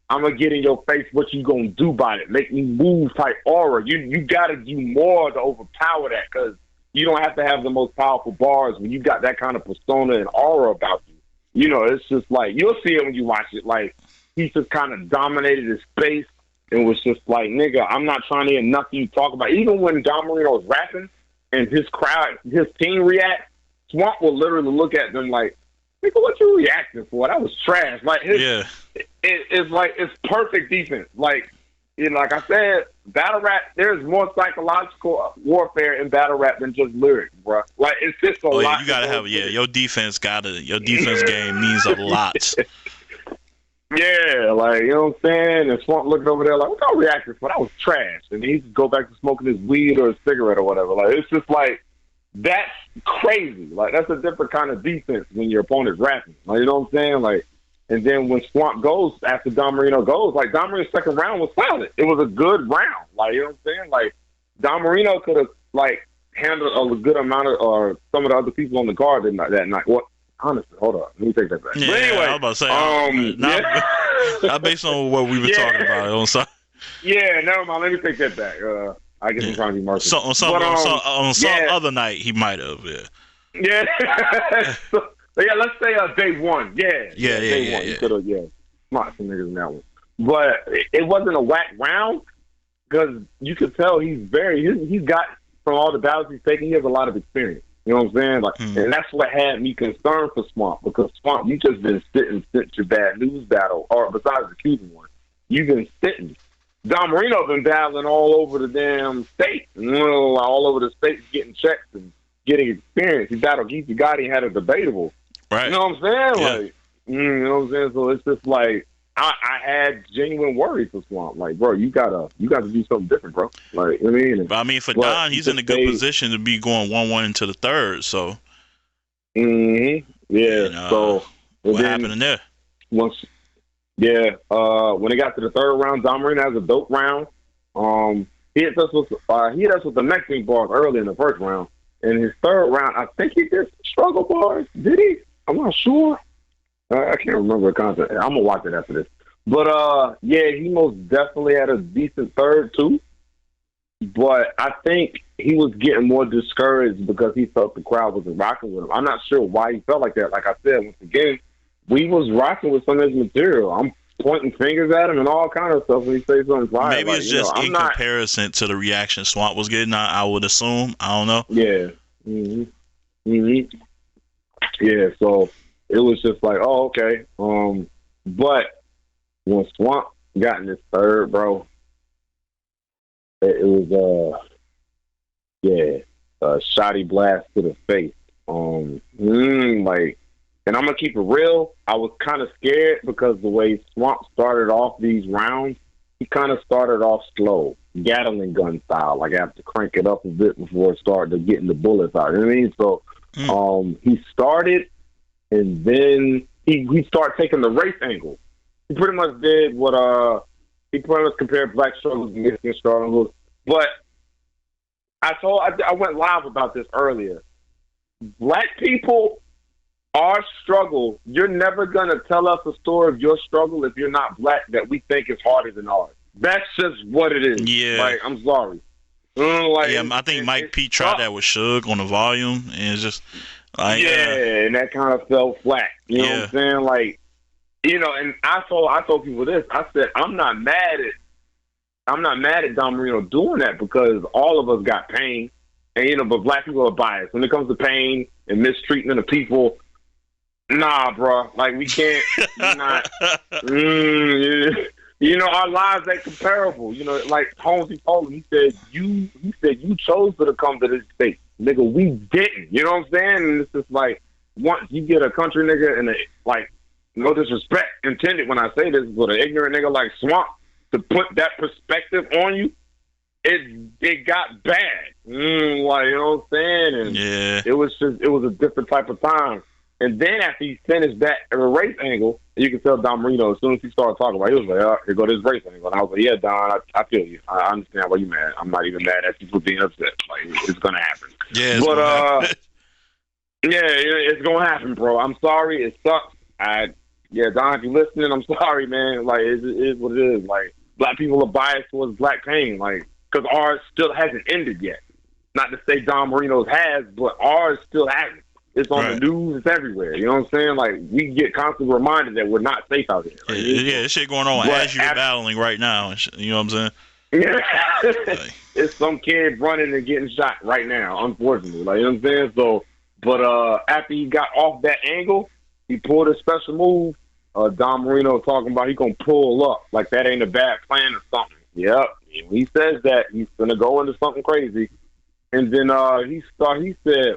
Speaker 2: I'm gonna get in your face. What you gonna do about it? Make me move type aura. You gotta do more to overpower that because you don't have to have the most powerful bars when you got that kind of persona and aura about you. You know, it's just like you'll see it when you watch it. Like he just kind of dominated his space and was just like, nigga, I'm not trying to hear nothing you talk about. Even when Don Marino was rapping and his crowd, his team react, Swamp will literally look at them like, nigga, what you reacting for? That was trash. Like it's like it's perfect defense. Like like I said, battle rap. There's more psychological warfare in battle rap than just lyrics, bro. Like it's just a lot.
Speaker 1: Yeah, you gotta have your defense game means a lot.
Speaker 2: Yeah, like you know what I'm saying. And Swamp looking over there like, what y'all reacting for? That was trash. And he just go back to smoking his weed or his cigarette or whatever. Like it's just like that's crazy. Like that's a different kind of defense when your opponent's rapping. Like you know what I'm saying? Like. And then when Swamp goes after Don Marino goes, like Don Marino's second round was solid. It was a good round. Like you know what I'm saying? Like Don Marino could have like handled a good amount of or some of the other people on the guard that night. What? Honestly, hold on. Let me take that back.
Speaker 1: Yeah,
Speaker 2: but anyway,
Speaker 1: I was about to say, not based on what we were talking about. On some,
Speaker 2: yeah, never mind. Let me take that back. I guess I'm trying to be merciful.
Speaker 1: On some other night, he might have.
Speaker 2: Yeah. So, yeah, let's say day one. Yeah. Day one. You could have, smart some niggas in that one. But it wasn't a whack round because you could tell he's got, from all the battles he's taken, he has a lot of experience. You know what I'm saying? Like, and that's what had me concerned for Swamp because Swamp, you just been sitting since your bad news battle, or besides the Cuban one, you've been sitting. Don Marino been battling all over the damn state, all over the state getting checks and getting experience. He battled Geezy Gotti and had a debatable.
Speaker 1: Right.
Speaker 2: You know what I'm saying?
Speaker 1: Yeah.
Speaker 2: Like, you know what I'm saying? So it's just like I had genuine worry for Swamp. Like, bro, you gotta do something different, bro. Like, you know what I mean?
Speaker 1: But I mean, for Don, he's in a good position to be going 1-1 into the third. So.
Speaker 2: Yeah.
Speaker 1: And,
Speaker 2: so
Speaker 1: what happened in there?
Speaker 2: When it got to the third round, Don Marino has a dope round. He hit us with the Mexican bars early in the first round. In his third round, I think he did struggle bars. Did he? I'm not sure. I can't remember the content. I'm gonna watch it after this. But he most definitely had a decent third too. But I think he was getting more discouraged because he felt the crowd wasn't rocking with him. I'm not sure why he felt like that. Like I said, once again, we was rocking with some of his material. I'm pointing fingers at him and all kind of stuff when he says something fire.
Speaker 1: Maybe it's just comparison to the reaction Swamp was getting. I would assume. I don't know.
Speaker 2: Yeah. Yeah. So it was just like, oh, okay. But when Swamp got in his third, bro, it was a shotty blast to the face. And I'm gonna keep it real. I was kind of scared because the way Swamp started off these rounds, he kind of started off slow, Gatling gun style. Like I have to crank it up a bit before it started getting the bullets out. You know what I mean? So he started, and then he started taking the race angle. He pretty much did what he pretty much compared black struggles to Mexican struggles. But I went live about this earlier. Black people. Our struggle, you're never going to tell us a story of your struggle if you're not black that we think is harder than ours. That's just what it is.
Speaker 1: Yeah.
Speaker 2: Like, I'm sorry.
Speaker 1: I think Mike Pete tried that with Suge on the volume, and it's just like...
Speaker 2: and that kind of fell flat. You know what I'm saying? Like, and I told people this. I said, I'm not mad at Don Marino doing that because all of us got pain. And, but black people are biased. When it comes to pain and mistreatment of people... Nah, bro. Like we can't. You know, our lives ain't comparable. You know, like Holmes, he told him, he said you chose to come to this state, nigga. We didn't. You know what I'm saying? And it's just like once you get a country nigga and like no disrespect intended when I say this, but an ignorant nigga like Swamp to put that perspective on you, it got bad. Like, you know what I'm saying? And
Speaker 1: Yeah.
Speaker 2: it was a different type of time. And then after he finished that race angle, you can tell Don Marino, as soon as he started talking about it, he was like, oh, here go this race angle. And I was like, yeah, Don, I feel you. I understand why you mad. I'm not even mad at you for being upset. Like, it's going to happen.
Speaker 1: Yeah.
Speaker 2: But, yeah, it's going to happen, bro. I'm sorry. It sucks. Don, if you're listening, I'm sorry, man. Like, it is what it is. Like, black people are biased towards black pain. Like, because ours still hasn't ended yet. Not to say Don Marino's has, but ours still hasn't. It's on the news. It's everywhere. You know what I'm saying? Like, we get constantly reminded that we're not safe out here. Like,
Speaker 1: yeah, this shit going on as you're battling right now. You know what I'm saying?
Speaker 2: Yeah. It's some kid running and getting shot right now, unfortunately. Like, you know what I'm saying? So, but after he got off that angle, he pulled a special move. Don Marino talking about he going to pull up. Like, that ain't a bad plan or something. Yep. He says that he's going to go into something crazy. And then he said,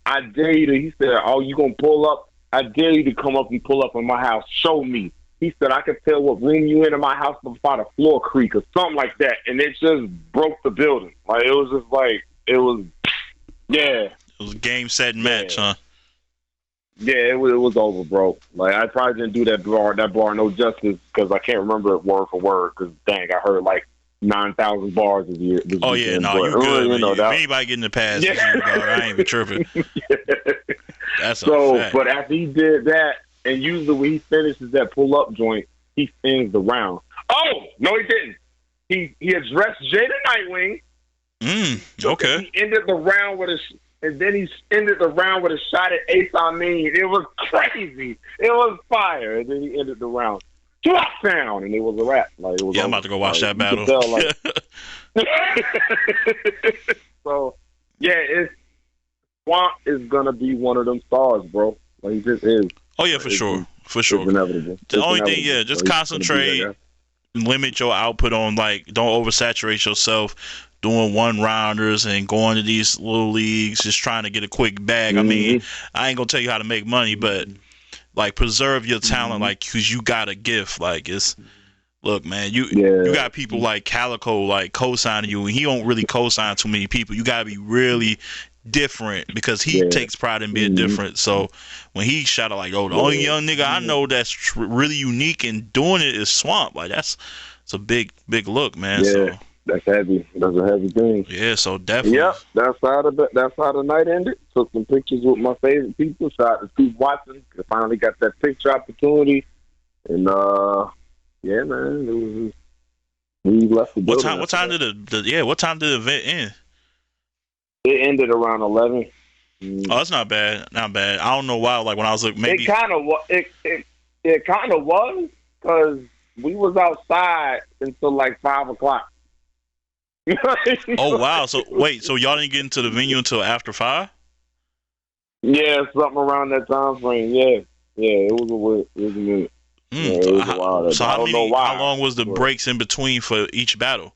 Speaker 2: I dare you to, he said, oh, you going to pull up? I dare you to come up and pull up in my house. Show me. He said, I could tell what room you in my house before the floor creak or something like that. And it just broke the building. Like, it was just like, it was, yeah.
Speaker 1: It was a game, set, and match, huh?
Speaker 2: Yeah, it was over, bro. Like, I probably didn't do that bar no justice because I can't remember it word for word because, dang, I heard like 9,000 bars this year.
Speaker 1: Oh, yeah, no, you good. You know, anybody getting the pass,
Speaker 2: yeah.
Speaker 1: I ain't even tripping.
Speaker 2: Yeah.
Speaker 1: That's a fact.
Speaker 2: But after he did that, and usually when he finishes that pull-up joint, he ends the round. Oh, no, he didn't. He addressed Jada Nightwing.
Speaker 1: Okay.
Speaker 2: He ended the round with a shot at Ace Amin. It was crazy. It was fire. And then he ended the round. Drop down, and it was a wrap. Like, it was
Speaker 1: I'm about to go watch that battle.
Speaker 2: Tell, like, so, yeah, Swamp is gonna be one of them stars, bro. Like, he just is.
Speaker 1: Oh yeah, for sure. It's
Speaker 2: inevitable.
Speaker 1: The only thing, just concentrate, limit your output on, like, don't oversaturate yourself doing one-rounders and going to these little leagues just trying to get a quick bag. I mean, I ain't gonna tell you how to make money, but like, preserve your talent, like, because you got a gift. Like, look, man, you got people like Calico, like, co-signing you, and he don't really co-sign too many people. You gotta be really different because he takes pride in being different. So when he shot out, like, oh, the only young nigga I know that's really unique and doing it is Swamp. Like, it's a big look, man.
Speaker 2: Yeah.
Speaker 1: So
Speaker 2: that's heavy. That's a heavy thing.
Speaker 1: Yeah, so definitely.
Speaker 2: Yep, that's how the night ended. Took some pictures with my favorite people. Shot to Steve Watson. Finally got that picture opportunity. And yeah, man, it was. We left the building.
Speaker 1: What time did the event end?
Speaker 2: It ended around 11.
Speaker 1: Oh, that's not bad. Not bad. I don't know why. Like, when I was looking, maybe
Speaker 2: it kind of was because we was outside until like 5 o'clock.
Speaker 1: Oh wow! So wait, so y'all didn't get into the venue until after 5?
Speaker 2: Yeah, something around that time frame. Yeah, it was a minute. Yeah, it was a while.
Speaker 1: So how long was the breaks in between for each battle?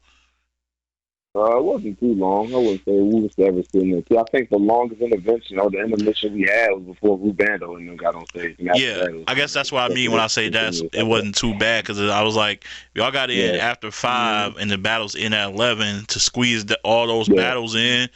Speaker 2: It wasn't too long. I wouldn't say we was ever sitting there. I think the longest intervention or the intermission we had was before Rubando and them got on stage.
Speaker 1: I guess that's what I mean when I say it wasn't too bad, because I was like, y'all got in after 5 and the battles in at 11 to squeeze all those battles in.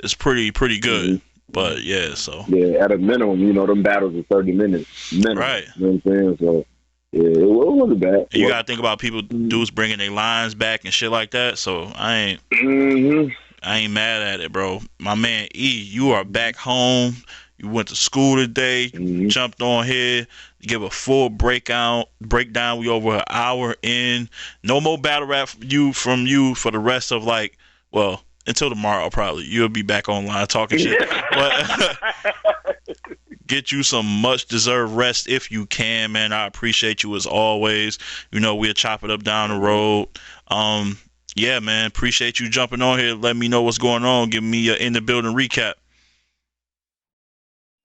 Speaker 1: It's pretty good. But so
Speaker 2: at a minimum, them battles are 30 minutes minimum.
Speaker 1: Right.
Speaker 2: You know what I'm saying? So it wasn't bad.
Speaker 1: And you gotta think about people dudes bringing their lines back and shit like that. So I ain't mad at it, bro. My man E, you are back home. You went to school today. Jumped on here. Give a full breakdown. We over an hour in. No more battle rap from you for the rest of until tomorrow probably. You'll be back online talking shit. But get you some much deserved rest if you can, man. I appreciate you as always. We'll chop it up down the road. Yeah, man. Appreciate you jumping on here. Let me know what's going on. Give me in the building recap.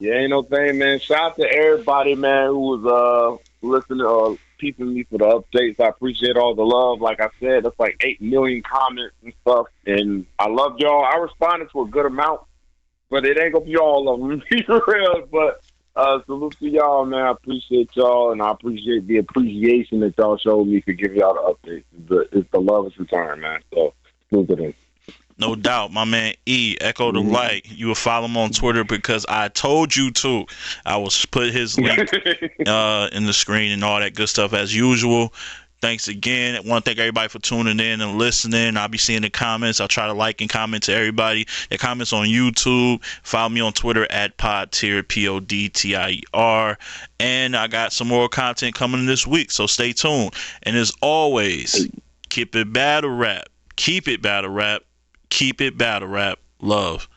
Speaker 1: Yeah,
Speaker 2: ain't no thing, man. Shout out to everybody, man, who was listening, keeping me for the updates. I appreciate all the love. Like I said, that's like 8 million comments and stuff. And I love y'all. I responded to a good amount, but it ain't gonna be all of them. Be real. But salute to y'all, man. I appreciate y'all, and I appreciate the appreciation that y'all showed me for giving y'all the updates. It's the love is return, man. So salute to them.
Speaker 1: No doubt, my man E, Echo the Light. You will follow him on Twitter because I told you to. I will put his link in the screen and all that good stuff as usual. Thanks again. I want to thank everybody for tuning in and listening. I'll be seeing the comments. I'll try to like and comment to everybody. The comments on YouTube. Follow me on Twitter at Podtier, PODTIER. And I got some more content coming this week, so stay tuned. And as always, keep it battle rap. Keep it battle rap. Keep it battle rap. Love.